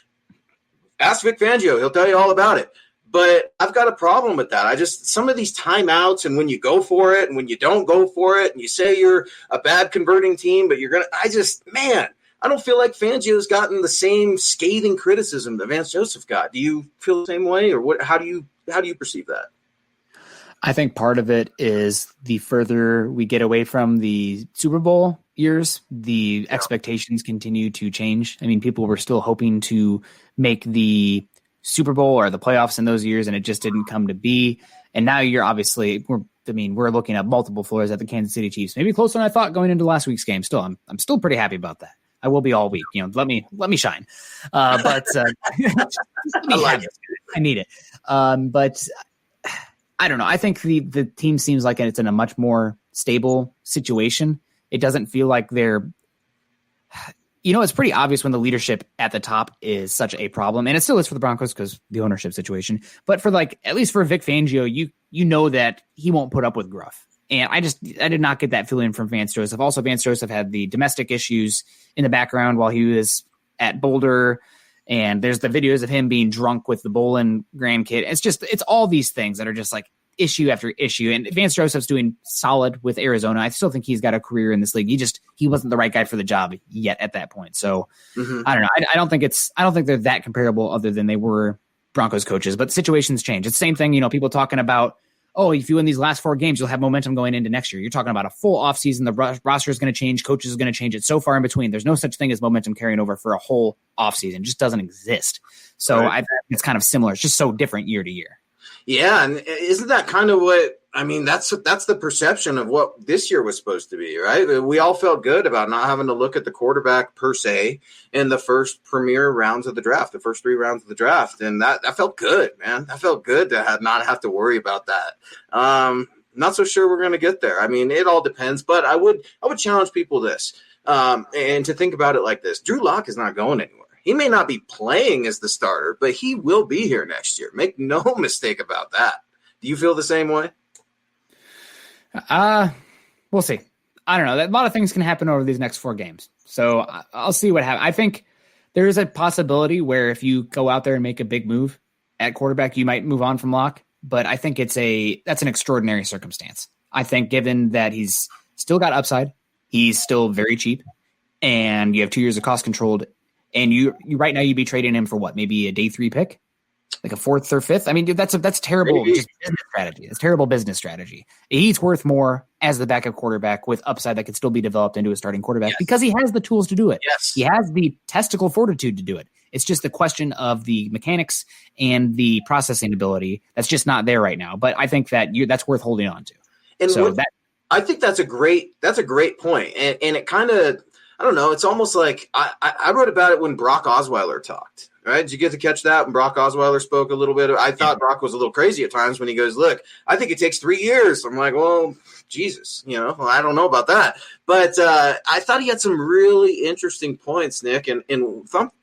Ask Vic Fangio. He'll tell you all about it. But I've got a problem with that. Some of these timeouts, and when you go for it and when you don't go for it, and you say you're a bad converting team, but you're going to, I don't feel like Fangio's gotten the same scathing criticism that Vance Joseph got. Do you feel the same way, or what? How do you perceive that? I think part of it is the further we get away from the Super Bowl years, the expectations continue to change. I mean, people were still hoping to make the Super Bowl or the playoffs in those years, and it just didn't come to be. And now we're looking at multiple floors at the Kansas City Chiefs, maybe closer than I thought going into last week's game. Still, I'm still pretty happy about that. I will be all week. Let me shine. But I need it. But I don't know. I think the team seems like it's in a much more stable situation. It doesn't feel like they're, it's pretty obvious when the leadership at the top is such a problem, and it still is for the Broncos because the ownership situation. But for at least for Vic Fangio, you know that he won't put up with gruff. And I did not get that feeling from Vance Joseph. Also, Vance Joseph had the domestic issues in the background while he was at Boulder. And there's the videos of him being drunk with the Bolin grandkid. It's all these things that are just issue after issue. And Vance Joseph's doing solid with Arizona. I still think he's got a career in this league. He wasn't the right guy for the job yet at that point. So I don't know. I don't think they're that comparable other than they were Broncos coaches, but situations change. It's the same thing, people talking about, oh, if you win these last 4 games, you'll have momentum going into next year. You're talking about a full offseason. The roster is going to change. Coaches are going to change. It's so far in between. There's no such thing as momentum carrying over for a whole offseason. It just doesn't exist. So I think it's kind of similar. It's just so different year to year. Yeah, and isn't that kind of what – I mean, that's the perception of what this year was supposed to be, right? We all felt good about not having to look at the quarterback per se in the first premier rounds of the draft, the first 3 rounds of the draft, and that felt good, man. That felt good to not have to worry about that. Not so sure we're going to get there. I mean, it all depends, but I would challenge people this and to think about it like this. Drew Lock is not going anywhere. He may not be playing as the starter, but he will be here next year. Make no mistake about that. Do you feel the same way? We'll see. I don't know. A lot of things can happen over these next 4 games. So I'll see what happens. I think there is a possibility where if you go out there and make a big move at quarterback, you might move on from Locke. But I think that's an extraordinary circumstance. I think given that he's still got upside, he's still very cheap, and you have 2 years of cost controlled. And you right now you'd be trading him for what? Maybe a day 3 pick, like a 4th or 5th. I mean, dude, that's terrible. Just business strategy. It's terrible business strategy. He's worth more as the backup quarterback with upside that could still be developed into a starting quarterback because he has the tools to do it. Yes. He has the testicle fortitude to do it. It's just the question of the mechanics and the processing ability that's just not there right now. But I think that that's worth holding on to. And I think that's a great point. And it kind of, I don't know. It's almost like I wrote about it when Brock Osweiler talked. Right? Did you get to catch that when Brock Osweiler spoke a little bit? I thought Brock was a little crazy at times when he goes, "Look, I think it takes 3 years." I'm like, "Well, Jesus, I don't know about that." But I thought he had some really interesting points, Nick, and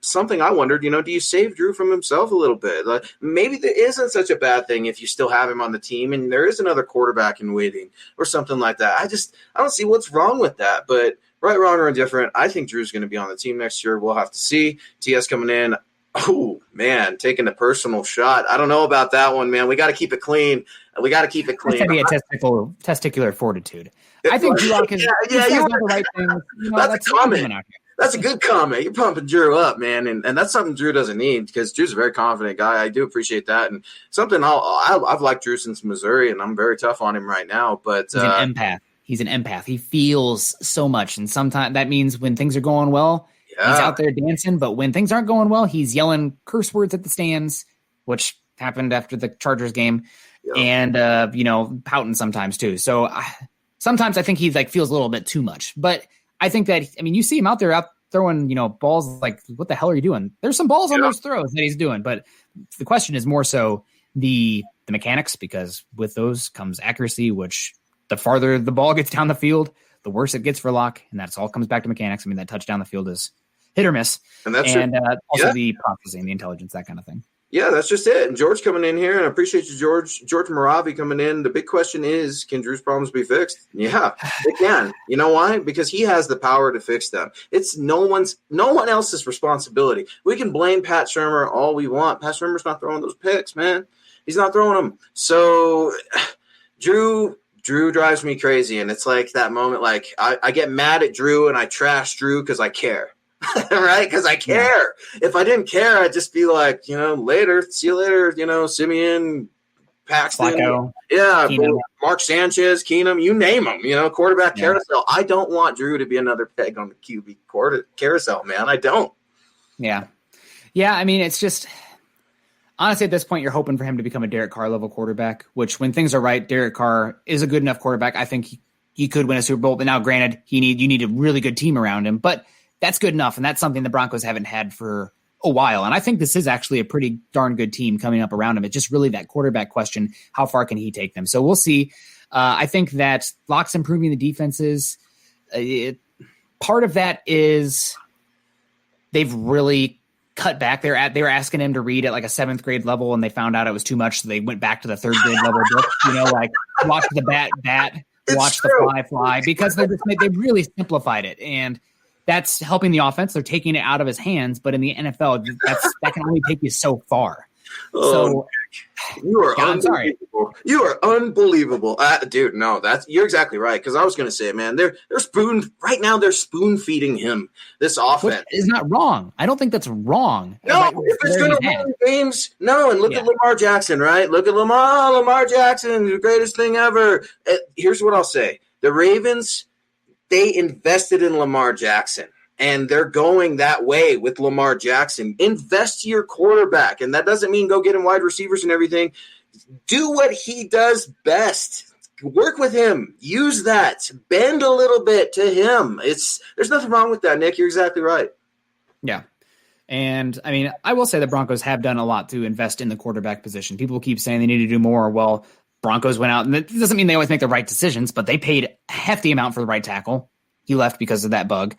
something I wondered. Do you save Drew from himself a little bit? Like, maybe there isn't such a bad thing if you still have him on the team, and there is another quarterback in waiting or something like that. I don't see what's wrong with that, but. Right, wrong, or indifferent, I think Drew's going to be on the team next year. We'll have to see. TS coming in. Oh, man, taking a personal shot. I don't know about that one, man. We got to keep it clean. That's going to be a testicular fortitude. I think Drew Lock is the right thing. That's a comment. That's a good comment. You're pumping Drew up, man, and that's something Drew doesn't need because Drew's a very confident guy. I do appreciate that, and something I've liked Drew since Missouri, and I'm very tough on him right now. But he's an empath. He's an empath. He feels so much. And sometimes that means when things are going well, he's out there dancing. But when things aren't going well, he's yelling curse words at the stands, which happened after the Chargers game. And, pouting sometimes too. So sometimes I think he feels a little bit too much. But I think that, you see him out there throwing, balls like, what the hell are you doing? There's some balls on those throws that he's doing. But the question is more so the mechanics, because with those comes accuracy, which – the farther the ball gets down the field, the worse it gets for Locke, and that's all comes back to mechanics. That touch down the field is hit or miss, and also the processing, the intelligence, that kind of thing. Yeah, that's just it. And George coming in here, and I appreciate you, George Moravi coming in. The big question is, can Drew's problems be fixed? Yeah, it can. You know why? Because he has the power to fix them. It's no one else's responsibility. We can blame Pat Shurmur all we want. Pat Shurmur's not throwing those picks, man. He's not throwing them. So Drew drives me crazy, and it's like that moment, like I get mad at Drew and I trash Drew because I care, right? Because I care. Yeah. If I didn't care, I'd just be like, later, see you later, Simeon, Paxton, Keenum. Mark Sanchez, Keenum, you name them, quarterback carousel. I don't want Drew to be another peg on the QB carousel, man. I don't. Yeah. Yeah, it's just – honestly, at this point, you're hoping for him to become a Derek Carr level quarterback, which when things are right, Derek Carr is a good enough quarterback. I think he could win a Super Bowl, but now granted, you need a really good team around him, but that's good enough. And that's something the Broncos haven't had for a while. And I think this is actually a pretty darn good team coming up around him. It's just really that quarterback question. How far can he take them? So we'll see. I think that Locke's improving the defenses. Part of that is they've really cut back. They were asking him to read at like a 7th grade level, and they found out it was too much, so they went back to the 3rd grade level book. Watch the bat, watch the fly, because they really simplified it, and that's helping the offense. They're taking it out of his hands, but in the NFL, that can only take you so far. So You are I'm sorry. unbelievable. You are unbelievable, dude. No, you're exactly right. Because I was going to say, man, they're spoon feeding him this offense. Which is not wrong. I don't think that's wrong. No, Right, if it's going to win games, no. And look Yeah. at Lamar Jackson, right? Look at Lamar Jackson, the greatest thing ever. Here's what I'll say: the Ravens, they invested in Lamar Jackson. And they're going that way with Lamar Jackson. Invest your quarterback. And that doesn't mean go get him wide receivers and everything. Do what he does best. Work with him. Use that. Bend a little bit to him. There's nothing wrong with that, Nick. You're exactly right. Yeah. And, I mean, I will say the Broncos have done a lot to invest in the quarterback position. People keep saying they need to do more. Well, Broncos went out, and it doesn't mean they always make the right decisions, but they paid a hefty amount for the right tackle. He left because of that bug.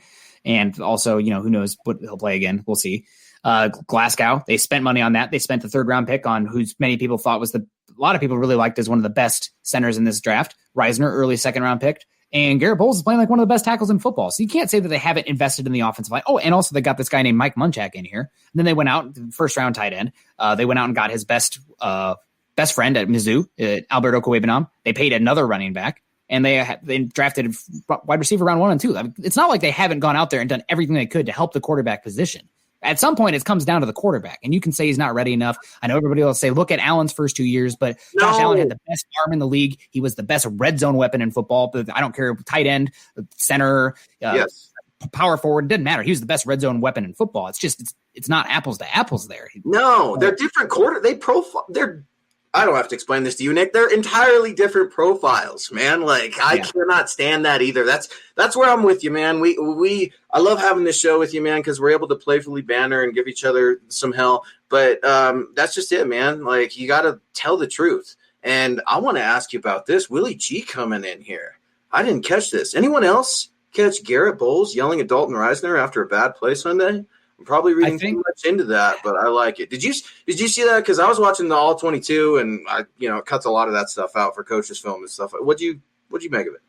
And also, who knows what he'll play again. We'll see. Glasgow, they spent money on that. They spent the 3rd round pick on who many people thought was a lot of people really liked as one of the best centers in this draft. Reisner, early 2nd round pick. And Garrett Bowles is playing like one of the best tackles in football. So you can't say that they haven't invested in the offensive line. Oh, and also they got this guy named Mike Munchak in here. And then they went out, 1st round tight end. They went out and got his best friend at Mizzou, Alberto Cuebanam. They paid another running back. And they drafted wide receiver round 1 and 2. I mean, it's not like they haven't gone out there and done everything they could to help the quarterback position. At some point, it comes down to the quarterback, and you can say he's not ready enough. I know everybody will say, look at Allen's first 2 years, but Josh Allen had the best arm in the league. He was the best red zone weapon in football. But I don't care, tight end, center, power forward, didn't matter. He was the best red zone weapon in football. It's just it's not apples to apples there. No, they're different I don't have to explain this to you, Nick. They're entirely different profiles, man. Like I cannot stand that either. That's where I'm with you, man. I love having this show with you, man, because we're able to playfully banter and give each other some hell. But that's just it, man. Like you got to tell the truth. And I want to ask you about this. Willie G coming in here. I didn't catch this. Anyone else catch Garrett Bowles yelling at Dalton Reisner after a bad play Sunday? I'm probably reading too much into that, but I like it. Did you see that? Because I was watching the All 22, and I it cuts a lot of that stuff out for coaches' film and stuff. What'd you make of it?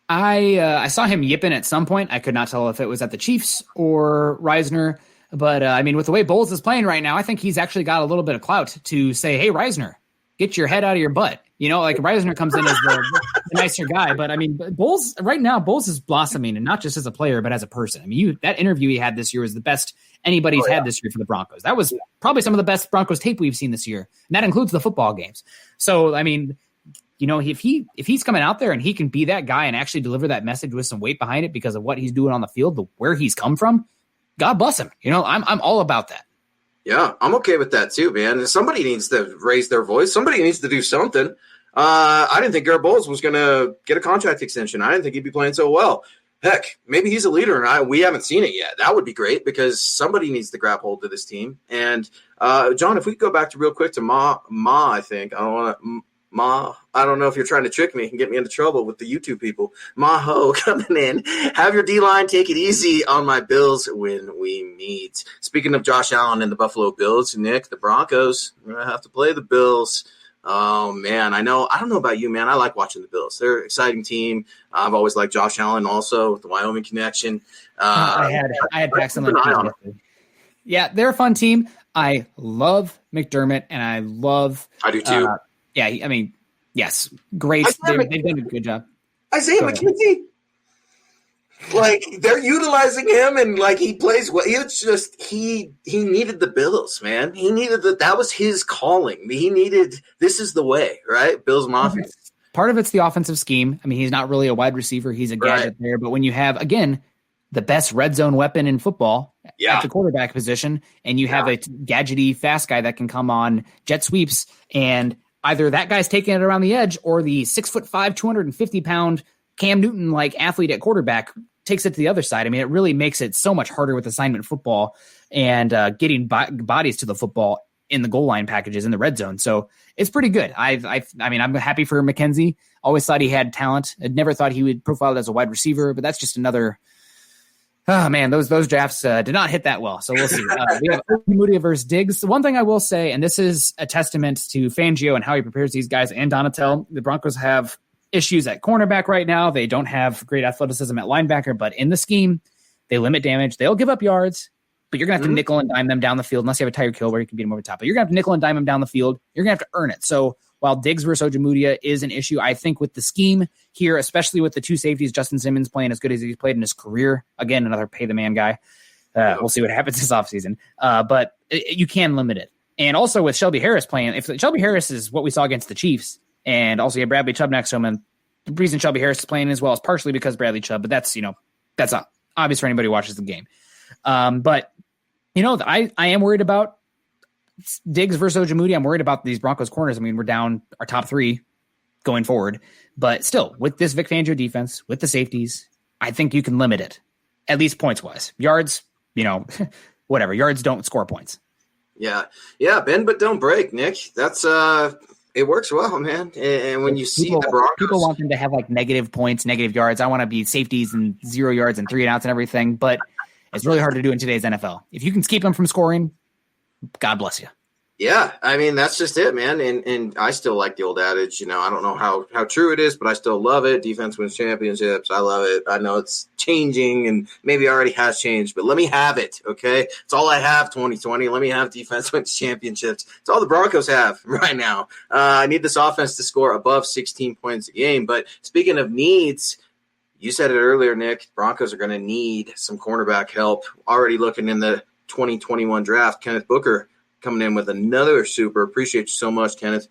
I saw him yipping at some point. I could not tell if it was at the Chiefs or Reisner, but I mean, with the way Bowles is playing right now, I think he's actually got a little bit of clout to say, "Hey, Reisner, get your head out of your butt." Like Reisner comes in as the nicer guy, but I mean, Bowles is blossoming, and not just as a player, but as a person. I mean, that interview he had this year was the best anybody's had this year for the Broncos. That was probably some of the best Broncos tape we've seen this year, and that includes the football games. So, I mean, if he's coming out there and he can be that guy and actually deliver that message with some weight behind it because of what he's doing on the field, where he's come from, God bless him. I'm all about that. Yeah, I'm okay with that too, man. Somebody needs to raise their voice. Somebody needs to do something. I didn't think Garrett Bowles was going to get a contract extension. I didn't think he'd be playing so well. Heck, maybe he's a leader, and we haven't seen it yet. That would be great because somebody needs to grab hold of this team. And John, if we could go back to real quick to Ma, I think I don't know if you're trying to trick me and get me into trouble with the YouTube people. Maho coming in. Have your D-line take it easy on my Bills when we meet. Speaking of Josh Allen and the Buffalo Bills, Nick, the Broncos, we're going to have to play the Bills. Oh, man, I don't know about you, man. I like watching the Bills. They're an exciting team. I've always liked Josh Allen also with the Wyoming connection. I had Paxton. Yeah, they're a fun team. I love McDermott, and I do too. I mean, yes, great. They've done a good job. Isaiah McKenzie, like they're utilizing him, and like he plays well. It's just he needed the Bills, man. He needed that was his calling. This is the way, right? Bills Mafia. Part of it's the offensive scheme. I mean, he's not really a wide receiver; he's a gadget there. But when you have again the best red zone weapon in football at the quarterback position, and you have a gadgety fast guy that can come on jet sweeps and either that guy's taking it around the edge or the 6'5", 250-pound Cam Newton-like athlete at quarterback takes it to the other side. I mean, it really makes it so much harder with assignment football and getting bodies to the football in the goal line packages in the red zone. So it's pretty good. I mean, I'm happy for McKenzie. Always thought he had talent. I'd never thought he would profile as a wide receiver, but that's just another. Oh man, those drafts did not hit that well. So we'll see. We have Moody versus Diggs. The one thing I will say, and this is a testament to Fangio and how he prepares these guys and Donatel, the Broncos have issues at cornerback right now. They don't have great athleticism at linebacker, but in the scheme, they limit damage. They'll give up yards. but you're going to have to nickel and dime them down the field unless you have a Tyreek Hill where you can beat them over the top. But you're going to have to nickel and dime them down the field. You're going to have to earn it. So while Diggs versus Ojemudia is an issue, I think with the scheme here, especially with the two safeties, Justin Simmons playing as good as he's played in his career, again, another pay-the-man guy. We'll see what happens this offseason. But you can limit it. And also with Shelby Harris playing, if Shelby Harris is what we saw against the Chiefs, and also you have Bradley Chubb next to him, and the reason Shelby Harris is playing as well is partially because Bradley Chubb, but that's not obvious for anybody who watches the game. But I am worried about Diggs versus Ojemudia. I'm worried about these Broncos corners. I mean, we're down our top three going forward, but still with this Vic Fangio defense, with the safeties, I think you can limit it at least points wise. Yards, whatever. Yards don't score points. Yeah, bend but don't break, Nick. That's it works well, man. And when you see the Broncos, people want them to have like negative points, negative yards. I want to be safeties and 0 yards and 3 and outs and everything, but it's really hard to do in today's NFL. If you can keep them from scoring, God bless you. Yeah, I mean, that's just it, man. And I still like the old adage, I don't know how true it is, but I still love it. Defense wins championships. I love it. I know it's changing and maybe already has changed, but let me have it, okay? It's all I have, 2020. Let me have defense wins championships. It's all the Broncos have right now. I need this offense to score above 16 points a game. But speaking of needs, you said it earlier, Nick, Broncos are going to need some cornerback help. Already looking in the 2021 draft, Kenneth Booker coming in with another super. Appreciate you so much, Kenneth.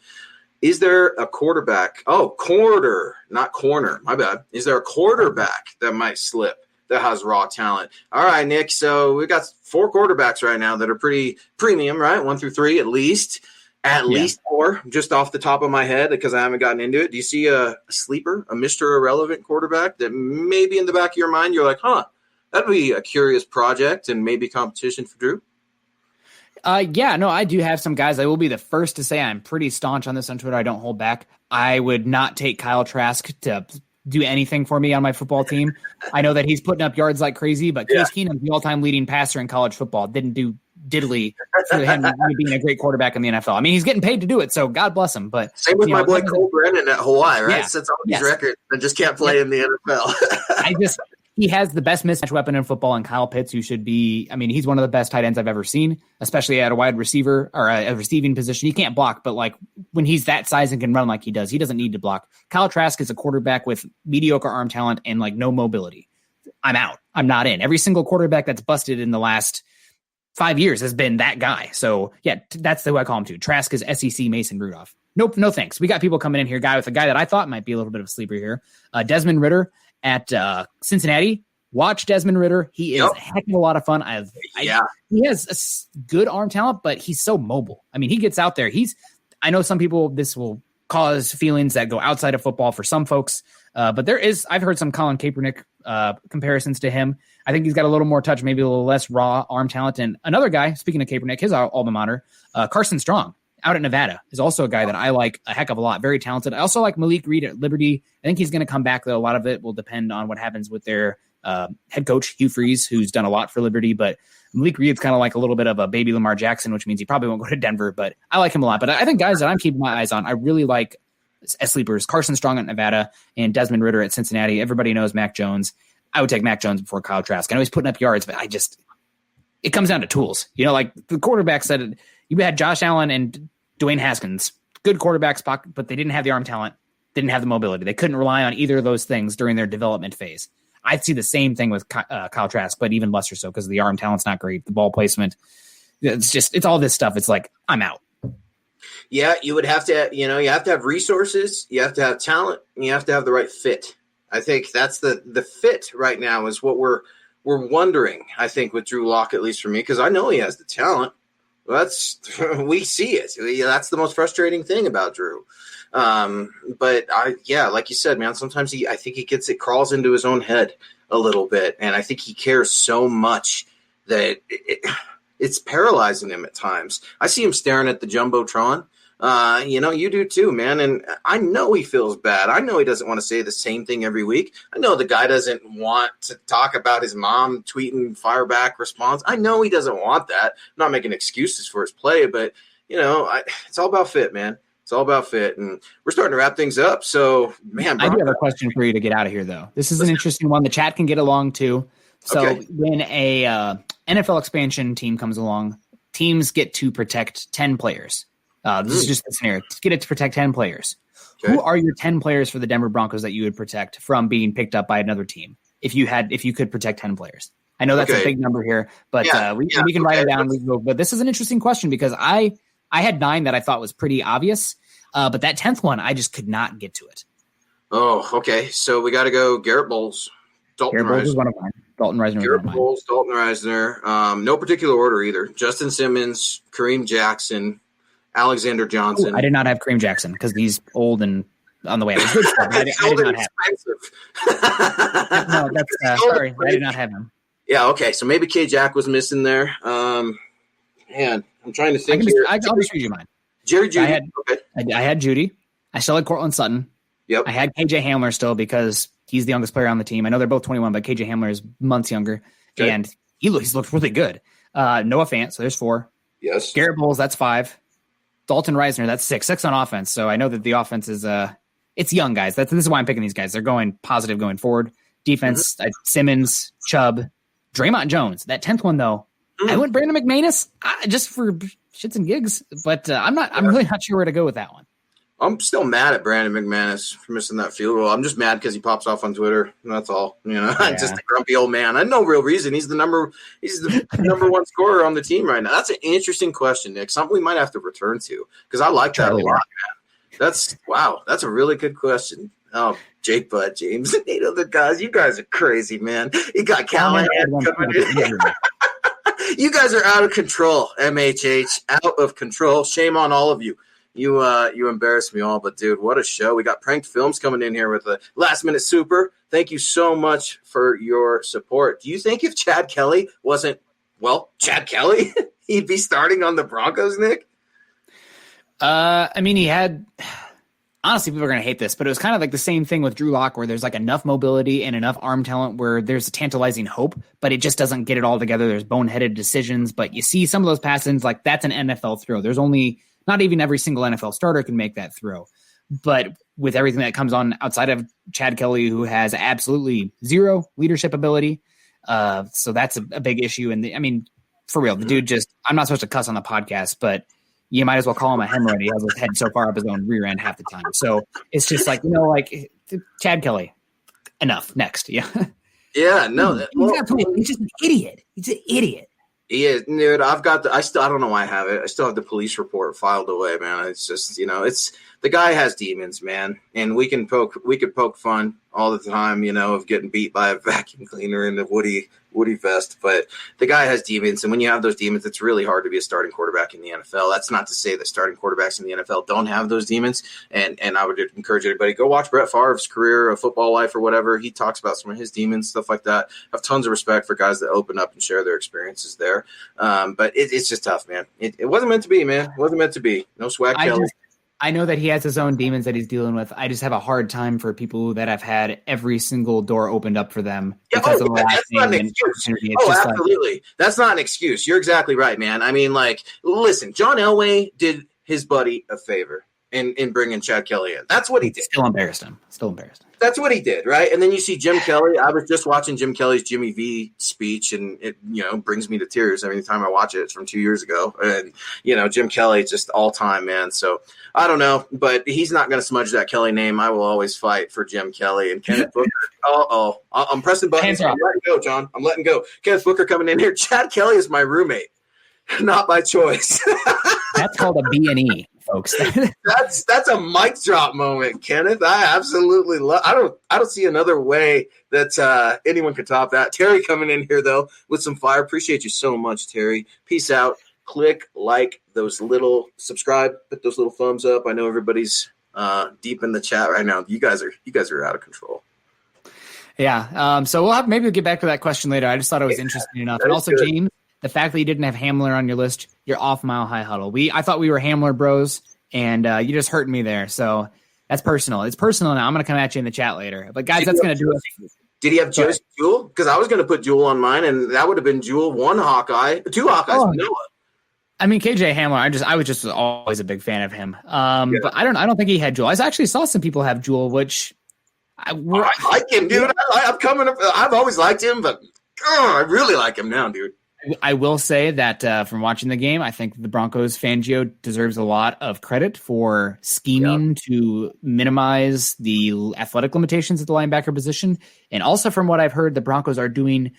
Is there a quarterback? Oh, quarter, not corner. My bad. Is there a quarterback that might slip that has raw talent? All right, Nick. So we've got 4 quarterbacks right now that are pretty premium, right? 1 through 3 at least. At least 4, just off the top of my head, because I haven't gotten into it. Do you see a sleeper, a Mr. Irrelevant quarterback that maybe in the back of your mind you're like, that'd be a curious project and maybe competition for Drew? I do have some guys. I will be the first to say I'm pretty staunch on this on Twitter. I don't hold back. I would not take Kyle Trask to do anything for me on my football team. I know that he's putting up yards like crazy, but Case Keenum's the all-time leading passer in college football. Didn't do diddly for him being a great quarterback in the NFL. I mean, he's getting paid to do it, so God bless him. But same with my boy Cole Brennan at Hawaii, right? Sets all these records and just can't play in the NFL. He has the best mismatch weapon in football, and Kyle Pitts, who should be, he's one of the best tight ends I've ever seen, especially at a wide receiver or a receiving position. He can't block, but like when he's that size and can run like he does, he doesn't need to block. Kyle Trask is a quarterback with mediocre arm talent and like no mobility. I'm out. I'm not in. Every single quarterback that's busted in the last 5 years has been that guy. So yeah, that's who I call him too. Trask is SEC Mason Rudolph. Nope, no thanks. We got people coming in here, guy that I thought might be a little bit of a sleeper here. Desmond Ridder at Cincinnati. Watch Desmond Ridder. He is a heck of a lot of fun. He has a good arm talent, but he's so mobile. I mean, he gets out there. I know some people, this will cause feelings that go outside of football for some folks, but I've heard some Colin Kaepernick comparisons to him. I think he's got a little more touch, maybe a little less raw arm talent. And another guy, speaking of Kaepernick, his alma mater, Carson Strong, out at Nevada, is also a guy that I like a heck of a lot. Very talented. I also like Malik Reed at Liberty. I think he's going to come back, though. A lot of it will depend on what happens with their head coach, Hugh Freeze, who's done a lot for Liberty. But Malik Reed's kind of like a little bit of a baby Lamar Jackson, which means he probably won't go to Denver. But I like him a lot. But I think guys that I'm keeping my eyes on, I really like as sleepers, Carson Strong at Nevada and Desmond Ridder at Cincinnati. Everybody knows Mac Jones. I would take Mac Jones before Kyle Trask. I know he's putting up yards, but it comes down to tools. Like the quarterback said, you had Josh Allen and Dwayne Haskins, good quarterbacks, but they didn't have the arm talent, didn't have the mobility. They couldn't rely on either of those things during their development phase. I'd see the same thing with Kyle Trask, but even lesser so because the arm talent's not great. The ball placement, it's all this stuff. It's like, I'm out. Yeah, you would have to, you have to have resources, you have to have talent, and you have to have the right fit. I think that's the fit right now is what we're wondering, I think, with Drew Lock, at least for me, because I know he has the talent. We see it. That's the most frustrating thing about Drew. But like you said, man, sometimes I think he crawls into his own head a little bit. And I think he cares so much that it's paralyzing him at times. I see him staring at the Jumbotron. You do too, man. And I know he feels bad. I know he doesn't want to say the same thing every week. I know the guy doesn't want to talk about his mom tweeting fire back response. I know he doesn't want that. I'm not making excuses for his play, but it's all about fit, man. It's all about fit, and we're starting to wrap things up. So, man, I do have a question for you to get out of here, though. This is an interesting one. The chat can get along too. So when a NFL expansion team comes along, teams get to protect 10 players. This is just the scenario. Get it to protect 10 players. Okay. Who are your 10 players for the Denver Broncos that you would protect from being picked up by another team if you could protect 10 players? I know that's a big number here, but we can write it down. But this is an interesting question because I had 9 that I thought was pretty obvious, but that 10th one, I just could not get to it. Oh, okay. So we got to go Garrett Bowles. Garrett Bowles is one of mine. Dalton Reisner. Garrett Bowles, Dalton Reisner. No particular order either. Justin Simmons, Kareem Jackson, Alexander Johnson. I did not have Kareem Jackson because he's old and on the way. Good stuff. I did not have him. No, that's sorry. I did not have him. Yeah, okay. So maybe K-Jack was missing there. Man, I'm trying to think here. I'll just read you mine. Jerry Jeudy. I had Jeudy. I still had Cortland Sutton. Yep. I had KJ Hamler still because he's the youngest player on the team. I know they're both 21, but KJ Hamler is months younger. Okay. And he's looked really good. Noah Fant, so there's 4. Yes. Garrett Bowles, that's 5. Dalton Reisner, that's 6. 6 on offense. So I know that the offense is it's young guys. This is why I'm picking these guys. They're going positive going forward. Defense, Simmons, Chubb, Draymond Jones. That 10th one, though, I went Brandon McManus just for shits and gigs, but I'm really not sure where to go with that one. I'm still mad at Brandon McManus for missing that field goal. I'm just mad because he pops off on Twitter. That's all. Just a grumpy old man. I had no real reason. He's the number one scorer on the team right now. That's an interesting question, Nick. Something we might have to return to because I like that a lot, man. That's a really good question. Oh, Jake Butt, James, and 8 other guys. You guys are crazy, man. You got Callahan coming in. You guys are out of control, MHH. Out of control. Shame on all of you. You embarrassed me all, but dude, what a show. We got Pranked Films coming in here with a last-minute super. Thank you so much for your support. Do you think if Chad Kelly wasn't, Chad Kelly, he'd be starting on the Broncos, Nick? I mean, he had – honestly, people are going to hate this, but it was kind of like the same thing with Drew Lock where there's like enough mobility and enough arm talent where there's a tantalizing hope, but it just doesn't get it all together. There's boneheaded decisions, but you see some of those pass-ins, like that's an NFL throw. There's only – not even every single NFL starter can make that throw. But with everything that comes on outside of Chad Kelly, who has absolutely zero leadership ability, so that's a big issue. And for real, the dude I'm not supposed to cuss on the podcast, but you might as well call him a hemorrhoid. He has his head so far up his own rear end half the time. So it's just like, Chad Kelly, enough. Next. Yeah. Yeah, no. He's just an idiot. He's an idiot. He is, dude. I don't know why I have it. I still have the police report filed away, man. It's just, it's the guy has demons, man. And we could poke fun all the time, of getting beat by a vacuum cleaner in the Woody vest. But the guy has demons. And when you have those demons, it's really hard to be a starting quarterback in the NFL. That's not to say that starting quarterbacks in the NFL don't have those demons. And I would encourage everybody, go watch Brett Favre's career, a football life or whatever. He talks about some of his demons, stuff like that. I have tons of respect for guys that open up and share their experiences there. But it's just tough, man. It wasn't meant to be, man. It wasn't meant to be. No swag Kelly. I know that he has his own demons that he's dealing with. I just have a hard time for people that have had every single door opened up for them. That's not an excuse. Absolutely. That's not an excuse. You're exactly right, man. Listen, John Elway did his buddy a favor in bringing Chad Kelly in. That's what he did. Still embarrassed. That's what he did, right? And then you see Jim Kelly. I was just watching Jim Kelly's Jimmy V speech, and it brings me to tears every time I watch it. It's from 2 years ago, and Jim Kelly just all time, man. So I don't know, but he's not going to smudge that Kelly name. I will always fight for Jim Kelly and Kenneth Booker. I'm pressing buttons. I'm letting go, John. I'm letting go. Kenneth Booker coming in here. Chad Kelly is my roommate, not by choice. That's called a B&E. Folks, that's a mic drop moment, Kenneth. I absolutely love. I don't see another way that anyone could top that. Terry coming in here though with some fire. Appreciate you so much, Terry. Peace out. Click like those little subscribe. Put those little thumbs up. I know everybody's deep in the chat right now. You guys are out of control. Yeah. So maybe we'll get back to that question later. I just thought it was interesting enough. And also, good. James, the fact that you didn't have Hamler on your list, you're off Mile High Huddle. I thought we were Hamler bros, and you just hurt me there. So that's personal. It's personal now. I'm going to come at you in the chat later. But, guys, that's going to do it. Did he have just Jewel? Because I was going to put Jewel on mine, and that would have been Jewel, 1 Hawkeye, 2 Hawkeyes, Noah. I mean, KJ Hamler, I was just always a big fan of him. But I don't think he had Jewel. I actually saw some people have Jewel, which I like him, dude. I've always liked him, but I really like him now, dude. I will say that from watching the game, I think the Broncos Fangio deserves a lot of credit for scheming to minimize the athletic limitations at the linebacker position. And also from what I've heard, the Broncos are doing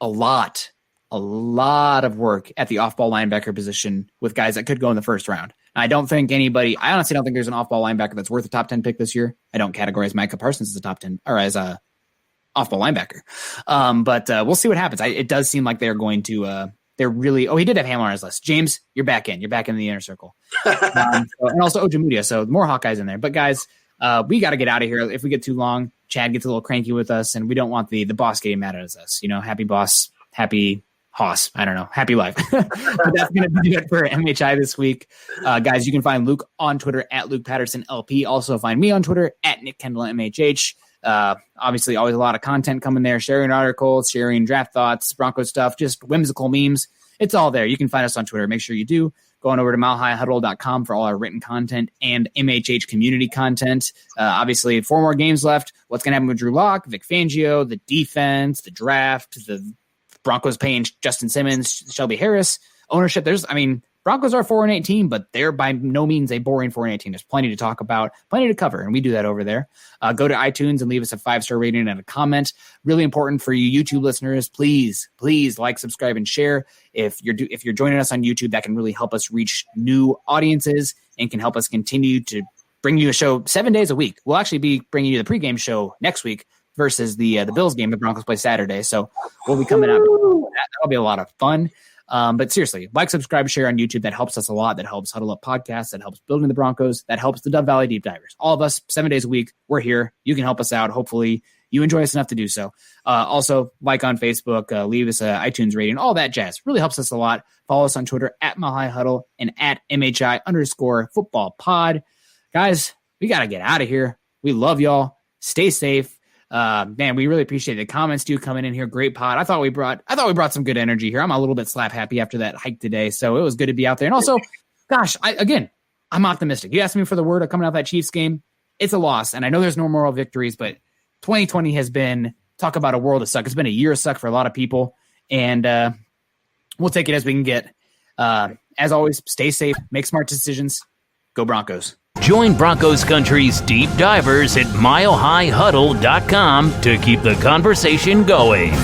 a lot of work at the off-ball linebacker position with guys that could go in the first round. I honestly don't think there's an off-ball linebacker that's worth a top 10 pick this year. I don't categorize Micah Parsons as a top 10 or as a off-ball linebacker. But we'll see what happens. It does seem like they're going to, he did have Hamler on his list. James, you're back in the inner circle. And also Ojemudia. So more Hawkeyes in there. But guys, we got to get out of here. If we get too long, Chad gets a little cranky with us, and we don't want the boss getting mad at us. Happy boss, happy Hoss. I don't know. Happy life. But that's going to be it for MHI this week. Guys, you can find Luke on Twitter at Luke Patterson LP. Also find me on Twitter at Nick Kendell MHH. Obviously, always a lot of content coming there, sharing articles, sharing draft thoughts, Broncos stuff, just whimsical memes. It's all there. You can find us on Twitter. Make sure you do. Go on over to milehighhuddle.com for all our written content and MHH community content. Obviously, 4 more games left. What's going to happen with Drew Lock, Vic Fangio, the defense, the draft, the Broncos paying Justin Simmons, Shelby Harris, ownership. Broncos are 4-18, but they're by no means a boring 4-18. There's plenty to talk about, plenty to cover, and we do that over there. Go to iTunes and leave us a 5-star rating and a comment. Really important for you YouTube listeners. Please like, subscribe, and share. If you're joining us on YouTube, that can really help us reach new audiences and can help us continue to bring you a show 7 days a week. We'll actually be bringing you the pregame show next week versus the Bills game. The Broncos play Saturday, so we'll be coming out. That'll be a lot of fun. But seriously, like, subscribe, share on YouTube. That helps us a lot. That helps Huddle Up Podcast. That helps Building the Broncos. That helps the Dove Valley Deep Divers. All of us, 7 days a week. We're here. You can help us out. Hopefully, you enjoy us enough to do so. Also, like on Facebook, leave us an iTunes rating. All that jazz really helps us a lot. Follow us on Twitter at Mile Huddle and at MHI_football pod. Guys, we got to get out of here. We love y'all. Stay safe. Man, we really appreciate the comments too coming in here. Great pod. I thought we brought some good energy here. I'm a little bit slap happy after that hike today, so it was good to be out there. And also, gosh, I'm optimistic. You asked me for the word of coming out that Chiefs game. It's a loss, and I know there's no moral victories, but 2020 has been, talk about a world of suck. It's been a year of suck for a lot of people, and we'll take it as we can get. As always, stay safe, make smart decisions. Go Broncos. Join Broncos Country's deep divers at milehighhuddle.com to keep the conversation going.